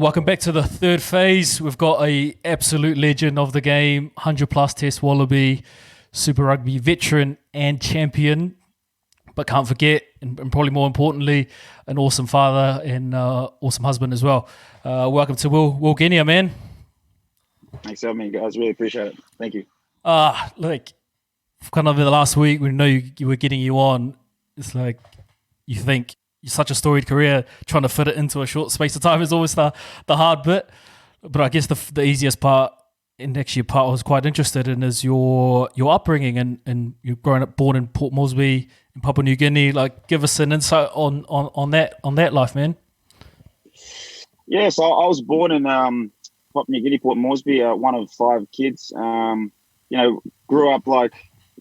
Welcome back to the third phase. We've got a absolute legend of the game, 100 plus test Wallaby, Super Rugby veteran and champion, but can't forget, and probably more importantly, an awesome father and awesome husband as well. Welcome to Will Genia, man. Thanks for having me, guys. Really appreciate it. Thank you. Like, kind of the last week, we know you were getting you on. It's like, you think you're such a storied career, trying to fit it into a short space of time is always the hard bit. But I guess the easiest part, and actually a part I was quite interested in, is your upbringing and you're born in Port Moresby in Papua New Guinea. Like, give us an insight on that life, man. Yeah, so I was born in Papua New Guinea, Port Moresby, one of 5 kids. Grew up like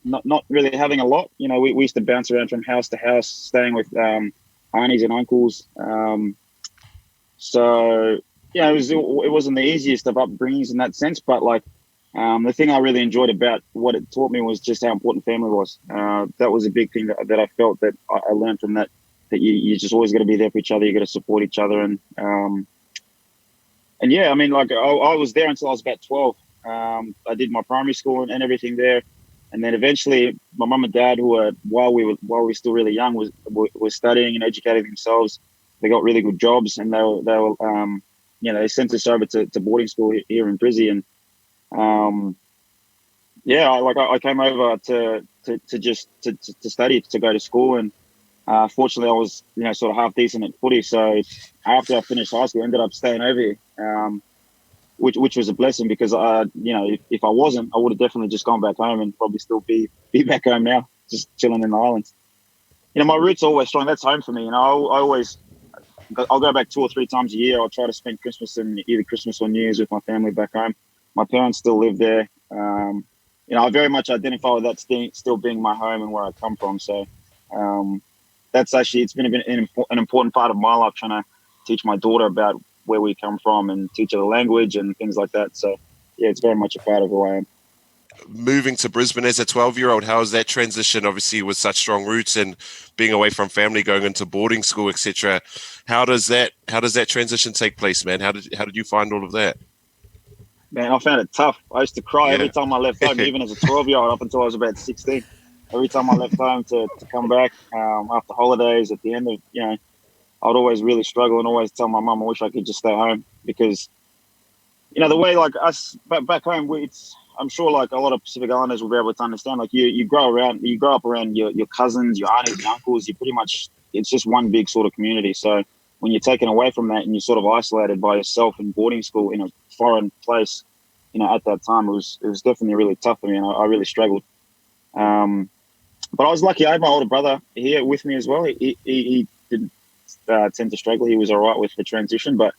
not really having a lot. We used to bounce around from house to house, staying with aunties and uncles. It wasn't the easiest of upbringings in that sense, but the thing I really enjoyed about what it taught me was just how important family was. That was a big thing that I felt that I learned from that you just always got to be there for each other. You got to support each other. I was there until I was about 12. I did my primary school and everything there. And then eventually my mum and dad, who were, while we were still really young, was studying and educating themselves. They got really good jobs, and they sent us over to boarding school here in Brizzy. And I came over to study, to go to school. And fortunately I was, sort of half decent at footy. So after I finished high school, I ended up staying over here. Which was a blessing, because if I wasn't, I would have definitely just gone back home and probably still be back home now, just chilling in the islands. My roots are always strong. That's home for me. I'll go back 2 or 3 times a year. I'll try to spend Christmas and either Christmas or New Year's with my family back home. My parents still live there. I very much identify with that still being my home and where I come from. So that's actually, it's been an important part of my life, trying to teach my daughter about where we come from and teach her the language and things like that. So yeah, it's very much a part of who I am. Moving to Brisbane as a 12-year-old, how was that transition? Obviously, with such strong roots and being away from family, going into boarding school, etc. How does that transition take place, man? How did you find all of that? Man, I found it tough. I used to cry every time I left home, even as a 12-year-old, up until I was about 16. Every time I left home to come back after holidays, at the end of I would always really struggle and always tell my mum I wish I could just stay home, because the way us back home, I'm sure a lot of Pacific Islanders will be able to understand. You grow up around your cousins, your aunties, your uncles. You pretty much, it's just one big sort of community. So when you're taken away from that and you're sort of isolated by yourself in boarding school in a foreign place, at that time it was definitely really tough for me, and I really struggled. But I was lucky. I had my older brother here with me as well. He didn't tend to struggle. He was all right with the transition, but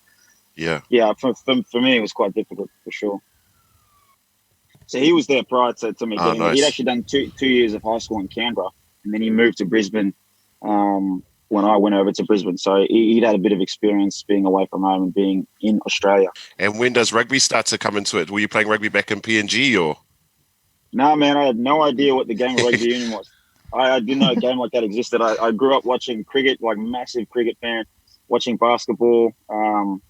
for me it was quite difficult, for sure. So he was there prior to me getting there. He'd actually done two years of high school in Canberra, and then he moved to Brisbane when I went over to Brisbane. So he'd had a bit of experience being away from home and being in Australia. And when does rugby start to come into it? Were you playing rugby back in PNG or? No, man, I had no idea what the game of rugby union was. I didn't know a game like that existed. I grew up watching cricket, massive cricket fan, watching basketball, and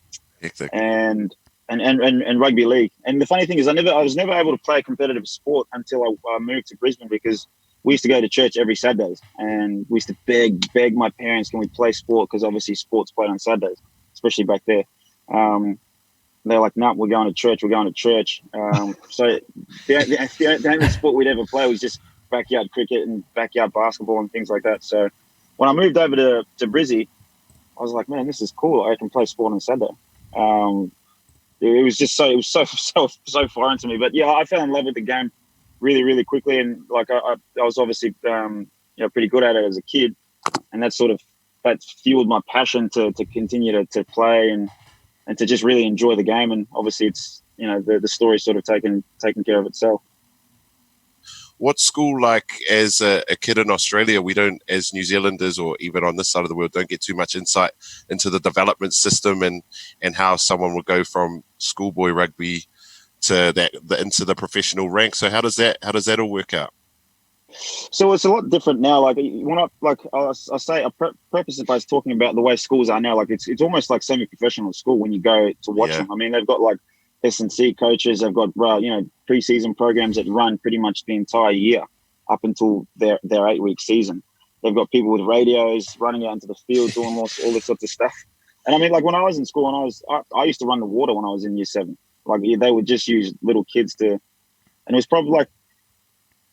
rugby league. And the funny thing is, I was never able to play a competitive sport until I moved to Brisbane, because we used to go to church every Saturdays, and we used to beg my parents, can we play sport? Because obviously sports played on Saturdays, especially back there. They're like, no, we're going to church. So the only sport we'd ever play was just backyard cricket and backyard basketball and things like that. So when I moved over to Brizzy, I was like, man, this is cool. I can play sport on Saturday. It was so foreign to me. But yeah, I fell in love with the game really, really quickly. And I was obviously pretty good at it as a kid. And that fueled my passion to continue to play and to just really enjoy the game. And obviously it's, the story's sort of taken care of itself. What's school like as a kid in Australia? We don't, as New Zealanders or even on this side of the world, don't get too much insight into the development system and how someone would go from schoolboy rugby to into the professional ranks. So how does that all work out? So it's a lot different now. Like when I preface it by talking about the way schools are now. Like it's almost like semi-professional school when you go to watch them. I mean, they've got like S&C coaches. They've got preseason programs that run pretty much the entire year up until their 8-week season. They've got people with radios running out into the field doing all this sorts of stuff. And I mean, like when I was in school, I used to run the water when I was in year 7. Like they would just use little kids to, and it was probably like.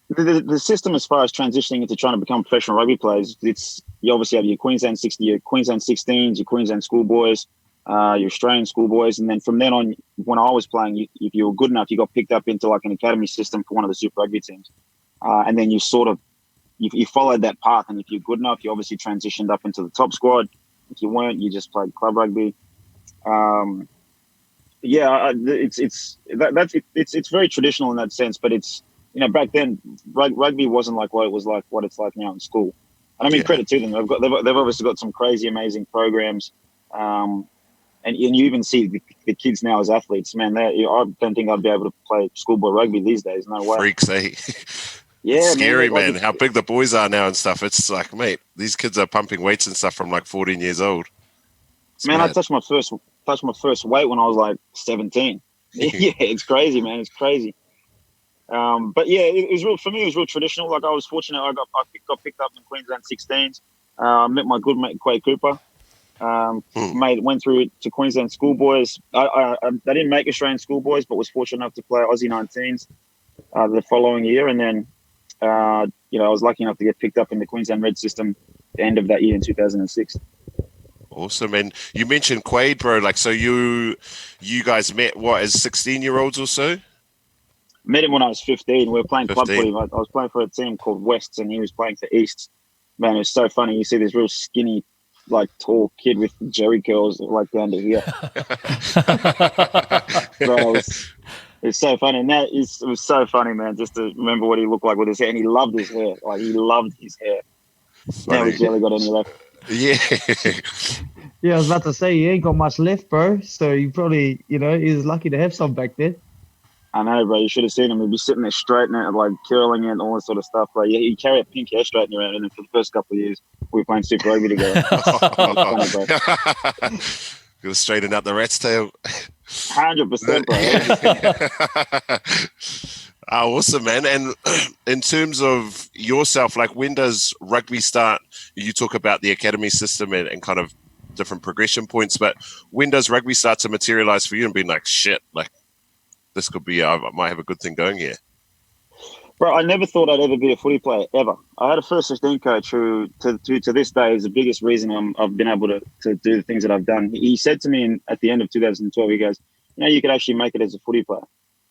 The system as far as transitioning into trying to become professional rugby players, you obviously have your Queensland 16s, your Queensland schoolboys, your Australian schoolboys, and then from then on, when I was playing, if you were good enough, you got picked up into like an academy system for one of the Super Rugby teams, and then you followed that path, and if you're good enough, you obviously transitioned up into the top squad. If you weren't, you just played club rugby. It's very traditional in that sense, but it's. Back then, rugby wasn't like what it's like now in school. And I mean, credit to them. They've obviously got some crazy, amazing programs. And you even see the kids now as athletes. Man, I don't think I'd be able to play schoolboy rugby these days. No way. Freaks, eh? Yeah, it's scary, man. How big the boys are now and stuff. It's like, mate, these kids are pumping weights and stuff from like 14 years old. I touched my first weight when I was like 17. Yeah, it's crazy, man. It's crazy. But yeah, it was real for me. It was real traditional. Like I was fortunate. I got picked up in Queensland 16s. Met my good mate Quay Cooper. Went through to Queensland schoolboys. I didn't make Australian schoolboys, but was fortunate enough to play Aussie 19s the following year. And then I was lucky enough to get picked up in the Queensland Red system at the end of that year in 2006. Awesome. And you mentioned Quade, bro. Like, so you guys met as 16-year-olds or so? Met him when I was 15. We were playing club footy. I was playing for a team called Wests, and he was playing for East. Man, it was so funny. You see this real skinny, like tall kid with jerry curls like down to here. Bro, it's so funny. And it was so funny, man, just to remember what he looked like with his hair. And he loved his hair. Like, he loved his hair. Now he's barely got any left. Yeah. Yeah, I was about to say, he ain't got much left, bro. So you probably, he was lucky to have some back there. I know, bro. You should have seen him. He'd be sitting there straightening it, like curling it and all this sort of stuff, bro. Yeah, he'd carry a pink hair straightener around, and then for the first couple of years, we were playing Super Rugby together. Funny, bro. You'll straighten out the rat's tail. 100%, bro. Awesome, man. And in terms of yourself, like when does rugby start? You talk about the academy system and kind of different progression points, but when does rugby start to materialize for you and being like, shit, like, this could be, I might have a good thing going here? Bro, I never thought I'd ever be a footy player, ever. I had a first 16 coach who, to this day, is the biggest reason I've been able to do the things that I've done. He said to me at the end of 2012, he goes, you could actually make it as a footy player.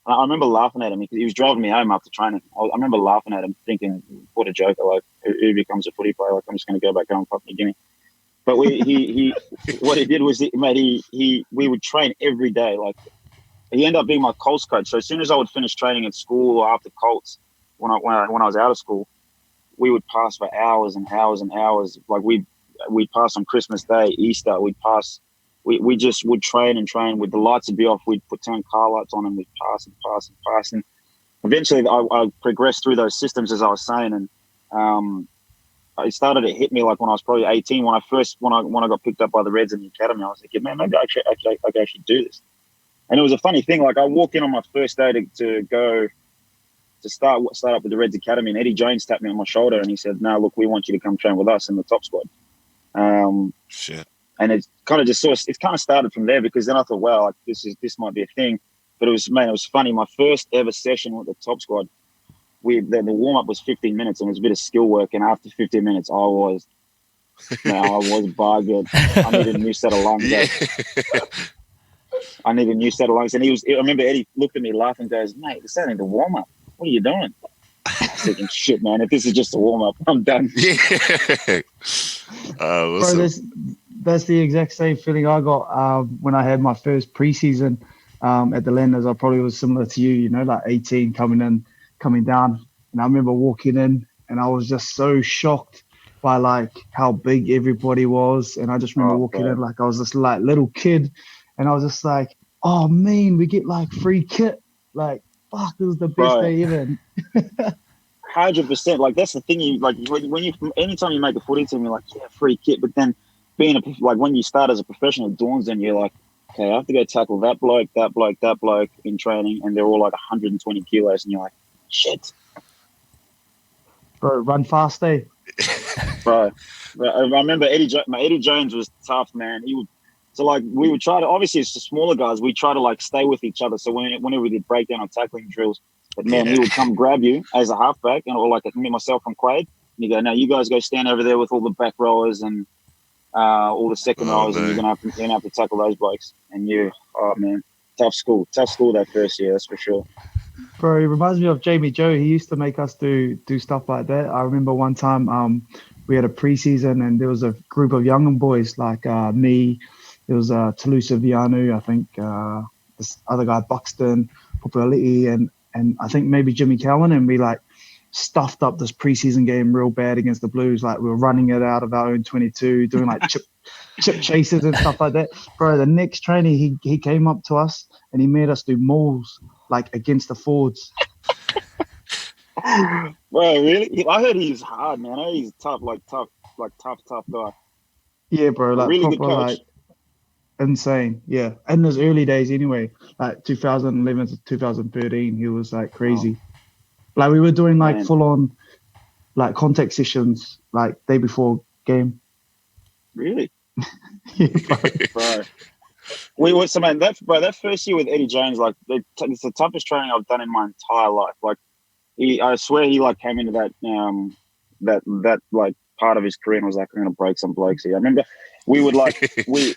And I remember laughing at him because he was driving me home after training. I remember laughing at him thinking, what a joker, like, who becomes a footy player? Like, I'm just going to go back home and Papua New Guinea. But what he did was, we would train every day, like, he ended up being my Colts coach. So as soon as I would finish training at school or after Colts, when I was out of school, we would pass for hours and hours and hours. Like we'd pass on Christmas Day, Easter. We just would train and train. With the lights would be off, we'd turn car lights on and we'd pass and pass and pass. And eventually, I progressed through those systems, as I was saying, and it started to hit me like when I was probably 18. When I got picked up by the Reds in the academy, I was thinking, man, maybe I could actually do this. And it was a funny thing. Like I walked in on my first day to start up with the Reds Academy, and Eddie Jones tapped me on my shoulder and he said, "No, look, we want you to come train with us in the top squad." Shit. And it kind of started from there, because then I thought, wow, like this might be a thing. But it was funny. My first ever session with the top squad, the warm up was 15 minutes and it was a bit of skill work. And after 15 minutes, I was buggered. I needed a new set of lungs. Yeah. I need a new set of lungs. And I remember Eddie looked at me laughing and goes, "Mate, this ain't the warm up. What are you doing?" I was thinking, shit, man, if this is just a warm up, I'm done. Yeah. Awesome. Bro, that's the exact same feeling I got when I had my first preseason at the Lenders. I probably was similar to you, like 18 coming down. And I remember walking in and I was just so shocked by like how big everybody was. And I just remember walking in like I was this like little kid. And I was just like, oh, man, we get like free kit. Like, fuck, it was the best day ever. 100%. Like that's the thing. You like when you anytime you make a footy team, you're like, yeah, free kit. But then being like when you start as a professional, it dawns on you like, okay, I have to go tackle that bloke in training, and they're all like 120 kilos, and you're like, shit, Bro, run fast, eh? bro. I remember Eddie Jones was tough, man. So like we would try to, obviously it's the smaller guys, we try to like stay with each other. So whenever we did breakdown or tackling drills, but man, he would come grab you as a halfback, and or like me myself from Quade, and you go, now you guys go stand over there with all the back rowers and all the second rowers, and you're gonna have to tackle those blokes. And oh man, tough school that first year, that's for sure. Bro, it reminds me of Jamie Joe. He used to make us do stuff like that. I remember one time we had a preseason, and there was a group of young boys like me. There was Talusa Vianu, I think this other guy Buxton, Populiti, and I think maybe Jimmy Cowan, and we like stuffed up this preseason game real bad against the Blues. Like we were running it out of our own 22, doing like chip chases and stuff like that. Bro, the next training he came up to us and he made us do mauls like against the forwards. Bro, really? I heard he's hard, man. I heard he's tough guy. Yeah, bro, like really proper good coach. like insane. Yeah, in his early days anyway, like 2011 to 2013, he was like crazy. Like we were doing like full on like contact sessions like day before game. Really? Yeah, bro. That first year with Eddie Jones, like it's the toughest training I've done in my entire life. Like I swear he like came into that like part of his career and was like, I'm gonna break some blokes here. I remember we would like we'd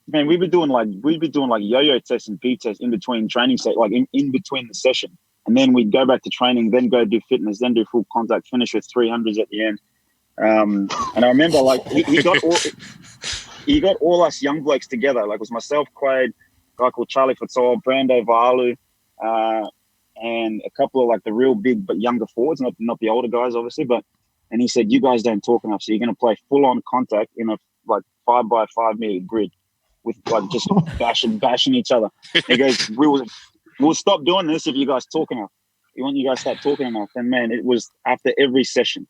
be doing like yo-yo tests and beat tests in between training like in between the session. And then we'd go back to training, then go do fitness, then do full contact, finish with 300s at the end. And I remember like he got all us young blokes together. Like it was myself, Quade, a guy called Charlie Fatol, Brando Valu, and a couple of like the real big but younger forwards, not the older guys, obviously. And he said, you guys don't talk enough, so you're going to play full on contact in a like 5x5 meter grid with like just bashing each other. He goes, we'll stop doing this if you guys talk enough. We want you guys to start talking enough. And man, it was after every session.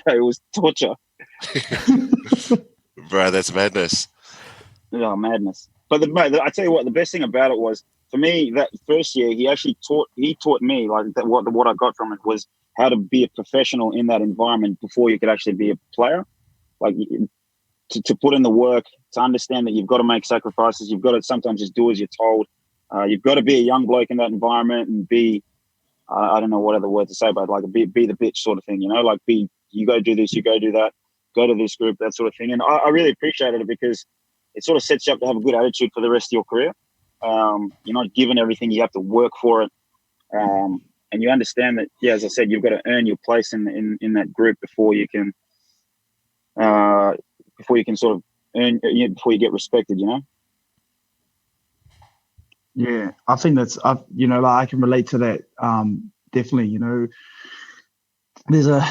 So it was torture. Bro, that's madness. Oh, madness. But I tell you what, the best thing about it was, for me, that first year, he taught me like that. What I got from it was how to be a professional in that environment before you could actually be a player. Like to put in the work, to understand that you've got to make sacrifices. You've got to sometimes just do as you're told. You've got to be a young bloke in that environment and be, I don't know what other word to say, but like be the bitch sort of thing, you know, like you go do this, you go do that, go to this group, that sort of thing. And I really appreciated it because it sort of sets you up to have a good attitude for the rest of your career. You're not given everything, you have to work for it. And you understand that, yeah, as I said, you've got to earn your place in that group before you can sort of earn, before you get respected, you know? Yeah, I think that's, like I can relate to that. Definitely, you know, there's a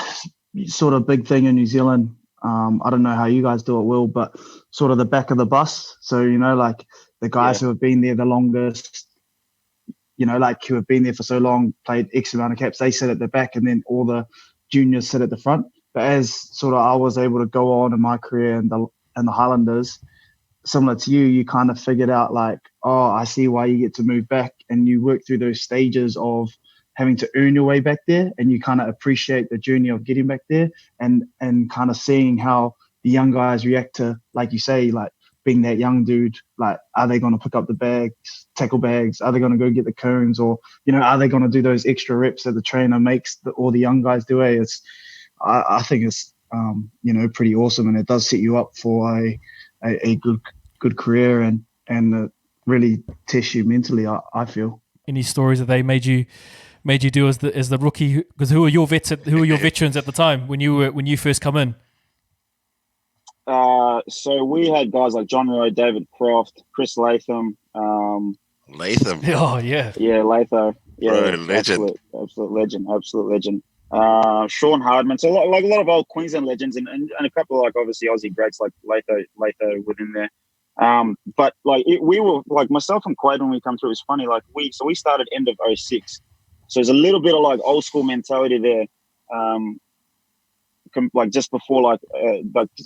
sort of big thing in New Zealand. I don't know how you guys do it, Will, but sort of the back of the bus. So, you know, like the guys who have been there the longest, you know, like who have been there for so long, played X amount of caps, they sit at the back and then all the juniors sit at the front. But as sort of I was able to go on in my career in the Highlanders, similar to you kind of figured out like, oh, I see why you get to move back, and you work through those stages of having to earn your way back there, and you kind of appreciate the journey of getting back there and kind of seeing how the young guys react to, like you say, like being that young dude, like, are they going to pick up the bags, tackle bags? Are they going to go get the cones? Or, you know, are they going to do those extra reps that the trainer makes all the young guys do? I think it's, you know, pretty awesome, and it does set you up for a good career and really test you mentally, I feel. Any stories that they made you do as the rookie? Because who are your veterans at the time when you first come in? So we had guys like John Roy, David Croft, Chris Latham. Latham. Oh yeah. Yeah, Latho. Yeah, bro, legend. Absolute legend. Sean Hardman. So a lot of old Queensland legends and a couple of like obviously Aussie greats like Latho within there. But like we were like myself and Quade when we come through. It was funny. Like we started end of 06. So there's a little bit of like old school mentality there. Like just before, like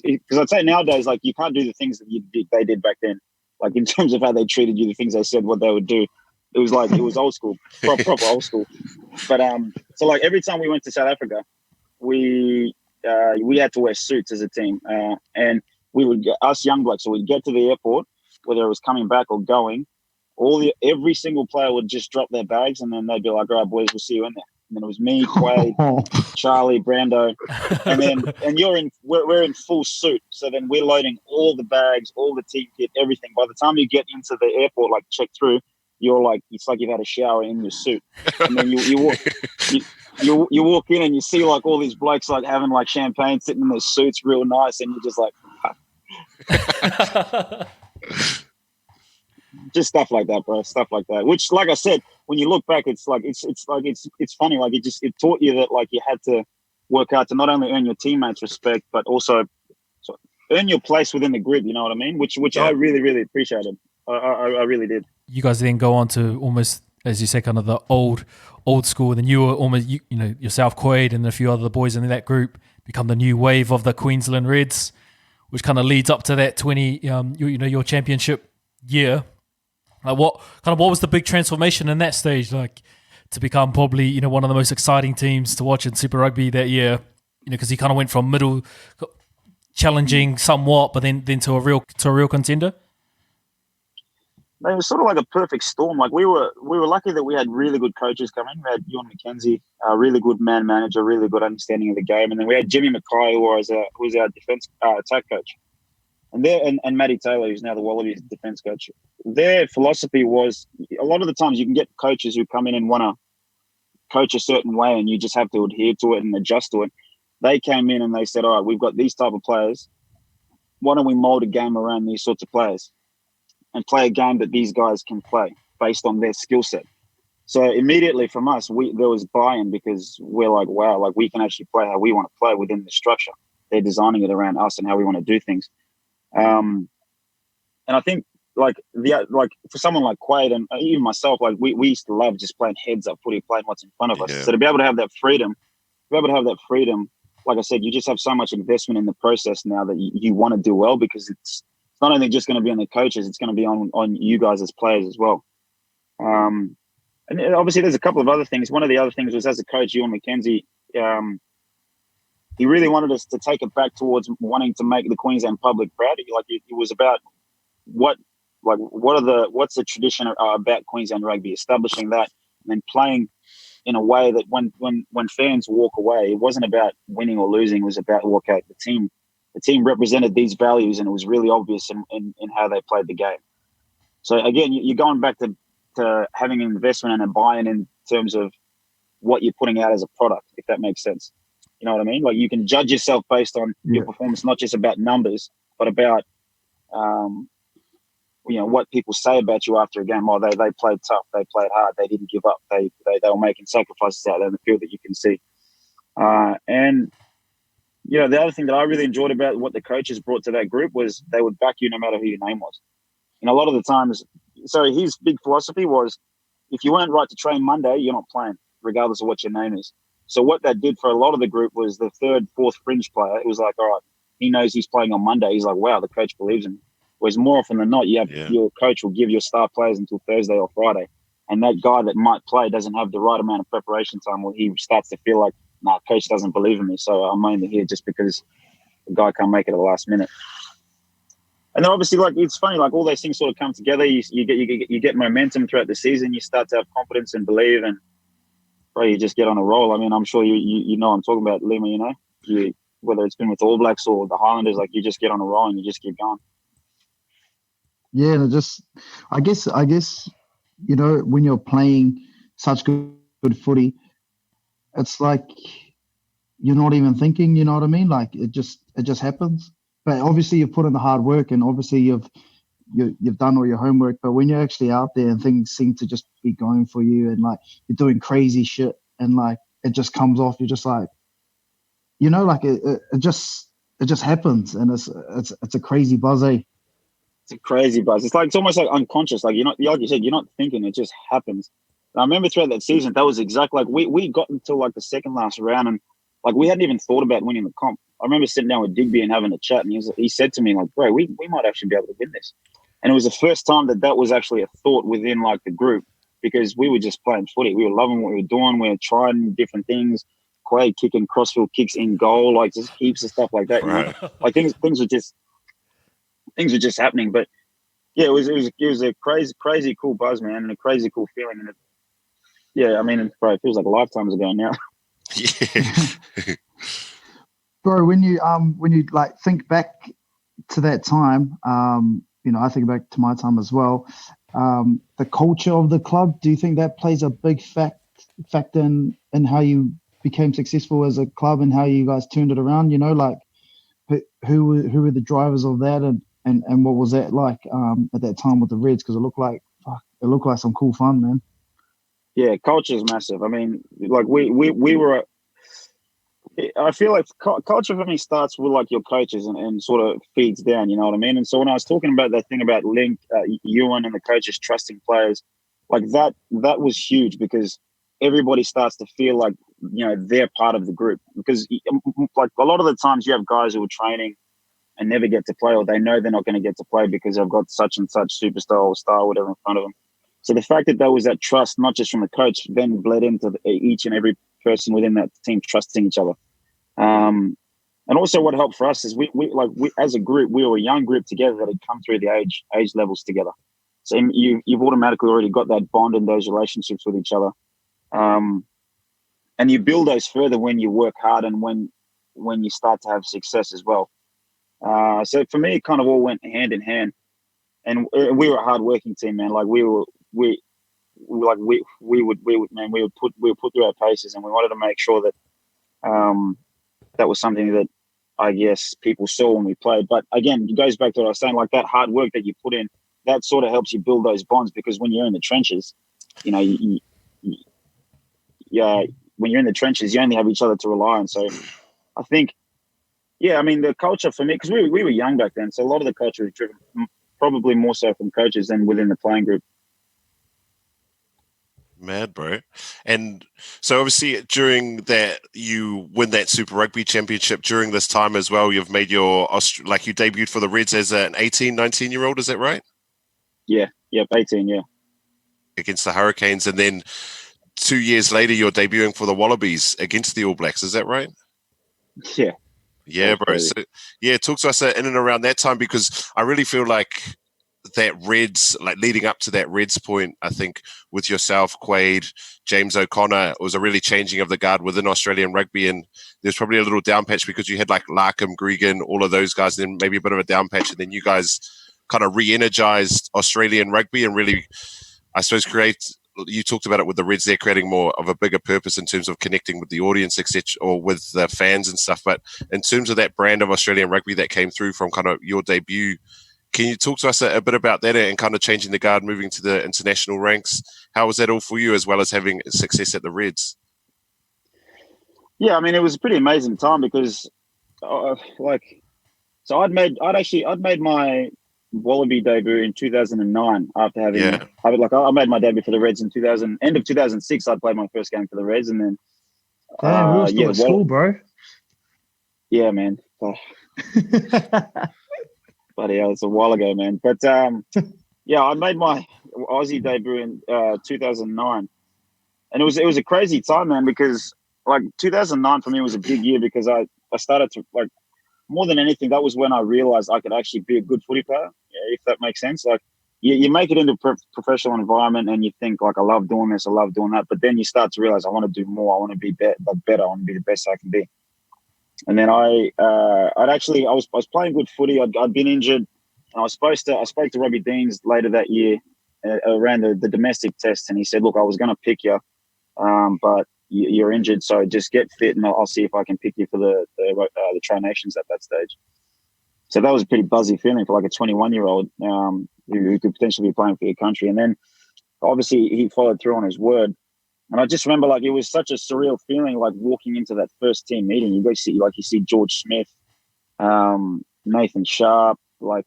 because I'd say nowadays, like you can't do the things that they did back then. Like in terms of how they treated you, the things they said, what they would do. It was like it was old school, proper old school. But so like every time we went to South Africa, we had to wear suits as a team, and we would get us young blokes. So we'd get to the airport, whether it was coming back or going. Every single player would just drop their bags, and then they'd be like, "All right, boys, we'll see you in there." And then it was me, Quade, Charlie, Brando, and we're in full suit. So then we're loading all the bags, all the team kit, everything. By the time you get into the airport, like check through, you're like it's like you've had a shower in your suit, and then you walk in and you see like all these blokes like having like champagne, sitting in their suits, real nice, and you're just like. Just stuff like that, bro. Stuff like that. Which, like I said, when you look back, it's funny. Like it taught you that like you had to work hard to not only earn your teammates' respect, but also earn your place within the grid. You know what I mean? Which I really, really appreciated. I really did. You guys then go on to almost, as you say, kind of the old school. Then you were almost, you know, yourself, Quaid, and a few other boys in that group become the new wave of the Queensland Reds, which kind of leads up to that your championship year. Like what was the big transformation in that stage, like to become probably, you know, one of the most exciting teams to watch in Super Rugby that year, you know, because he kind of went from middle, challenging somewhat, but then to a real contender. It was sort of like a perfect storm. Like we were lucky that we had really good coaches coming. We had Ewan McKenzie, a really good man manager, really good understanding of the game, and then we had Jimmy Mackay, who was our defense attack coach. And Matty Taylor, who's now the Wallabies defense coach. Their philosophy was a lot of the times you can get coaches who come in and want to coach a certain way, and you just have to adhere to it and adjust to it. They came in and they said, "All right, we've got these type of players. Why don't we mold a game around these sorts of players and play a game that these guys can play based on their skill set?" So immediately from us, there was buy-in because we're like, wow, like we can actually play how we want to play within the structure. They're designing it around us and how we want to do things. And I think like for someone like Quaid and even myself, like we used to love just playing heads up footy, playing what's in front of us. So to be able to have that freedom, like I said, you just have so much investment in the process now that you want to do well, because it's not only just going to be on the coaches, it's going to be on you guys as players as well. And obviously there's a couple of other things. One of the other things was, as a coach, Ewan McKenzie, he really wanted us to take it back towards wanting to make the Queensland public proud. Like it was about what's the tradition about Queensland rugby, establishing that, and then playing in a way that when fans walk away, it wasn't about winning or losing. It was about, okay, the team represented these values, and it was really obvious in how they played the game. So again, you're going back to having an investment and a buy-in in terms of what you're putting out as a product, if that makes sense. You know what I mean? Like you can judge yourself based on your performance, not just about numbers, but about what people say about you after a game. Oh, they played tough, they played hard, they didn't give up, they were making sacrifices out there in the field that you can see. And you know, the other thing that I really enjoyed about what the coaches brought to that group was they would back you no matter who your name was. You know, a lot of the times, so his big philosophy was, if you weren't right to train Monday, you're not playing, regardless of what your name is. So what that did for a lot of the group was the third, fourth fringe player, it was like, all right, he knows he's playing on Monday. He's like, wow, the coach believes in him. Whereas more often than not, your coach will give your star players until Thursday or Friday. And that guy that might play doesn't have the right amount of preparation time, where he starts to feel like, nah, coach doesn't believe in me, so I'm only here just because the guy can't make it at the last minute. And then obviously, like, it's funny, like all those things sort of come together. You get momentum throughout the season. You start to have confidence and believe, and bro, you just get on a roll. I mean, I'm sure you know I'm talking about, Lima. You know, whether it's been with All Blacks or the Highlanders, like you just get on a roll and you just keep going. Yeah, and I guess, you know, when you're playing such good footy, it's like you're not even thinking. You know what I mean? Like it just happens. But obviously you've put in the hard work, and obviously you've done all your homework. But when you're actually out there and things seem to just be going for you, and like you're doing crazy shit, and like it just comes off, you're just like, you know, like it just happens, and it's a crazy buzz, eh? It's a crazy buzz. It's almost like unconscious. Like you're not, like you said, you're not thinking. It just happens. I remember throughout that season, that was exactly like we got until like the second last round, and like we hadn't even thought about winning the comp. I remember sitting down with Digby and having a chat, and he said to me like, "Bro, we might actually be able to win this." And it was the first time that was actually a thought within like the group, because we were just playing footy. We were loving what we were doing. We were trying different things, quay kicking, crossfield kicks in goal, like just heaps of stuff like that. You know, like things were just happening. But yeah, it was a crazy cool buzz, man, and a crazy cool feeling. And yeah, I mean, it probably feels like lifetimes ago now. Yeah. Bro, when you like think back to that time, I think back to my time as well. The culture of the club, do you think that plays a big factor in how you became successful as a club and how you guys turned it around? You know, like who were the drivers of that, and what was that like at that time with the Reds? Because it looked like some cool fun, man. Yeah, culture is massive. I mean, like we were. I feel like culture for me starts with like your coaches and sort of feeds down. You know what I mean? And so when I was talking about that thing about Link, Ewan, and the coaches trusting players, like that was huge, because everybody starts to feel like, you know, they're part of the group. Because like a lot of the times you have guys who are training and never get to play, or they know they're not going to get to play because they've got such and such superstar or star or whatever in front of them. So the fact that there was that trust, not just from the coach, then bled into each and every person within that team trusting each other. And also what helped for us is we as a group, we were a young group together that had come through the age levels together. So you've automatically already got that bond and those relationships with each other. And you build those further when you work hard and when you start to have success as well. So for me, it kind of all went hand in hand. And we were a hardworking team, man. Like we would put through our paces, and we wanted to make sure that that was something that I guess people saw when we played. But again, it goes back to what I was saying, like that hard work that you put in, that sort of helps you build those bonds, because when you're in the trenches, you know, when you're in the trenches, you only have each other to rely on. So I think, yeah, I mean, the culture for me, because we were young back then, so a lot of the culture was driven probably more so from coaches than within the playing group. Mad, bro. And so obviously during that, you win that Super Rugby Championship during this time as well. You've made you debuted for the Reds as an 18, 19-year-old, is that right? Yeah, 18, yeah. Against the Hurricanes. And then 2 years later, you're debuting for the Wallabies against the All Blacks, is that right? Yeah. Yeah, bro. So, yeah, talk to us in and around that time, because I really feel like that Reds, like leading up to that Reds point, I think with yourself, Quaid, James O'Connor, it was a really changing of the guard within Australian rugby. And there's probably a little down patch because you had like Larkham, Gregan, all of those guys, and then maybe a bit of a down patch. And then you guys kind of re-energized Australian rugby and really, I suppose, you talked about it with the Reds there, creating more of a bigger purpose in terms of connecting with the audience, etc., or with the fans and stuff. But in terms of that brand of Australian rugby that came through from kind of your debut, can you talk to us a bit about that and kind of changing the guard, moving to the international ranks? How was that all for you, as well as having success at the Reds? Yeah, I mean, it was a pretty amazing time because, so I'd made my Wallaby debut in 2009 after having, I made my debut for the Reds in end of 2006. I'd played my first game for the Reds, and then damn, we were still at school, bro. Yeah, man. Oh. Bloody hell, it's a while ago, man. But yeah, I made my Aussie debut in 2009, and it was a crazy time, man, because like 2009 for me was a big year because I started to, like, more than anything, that was when I realized I could actually be a good footy player, if that makes sense. Like you make it into a professional environment and you think like, I love doing this, I love doing that, but then you start to realize I want to do more, I want to be better, I want to be the best I can be. And then I was playing good footy. I'd been injured, and I spoke to Robbie Deans later that year around the domestic test, and he said, "Look, I was going to pick you, but you're injured, so just get fit, and I'll see if I can pick you for the Tri Nations at that stage." So that was a pretty buzzy feeling for like a 21-year-old who could potentially be playing for your country. And then obviously he followed through on his word. And I just remember, like, it was such a surreal feeling, like walking into that first team meeting. You see George Smith, Nathan Sharp, like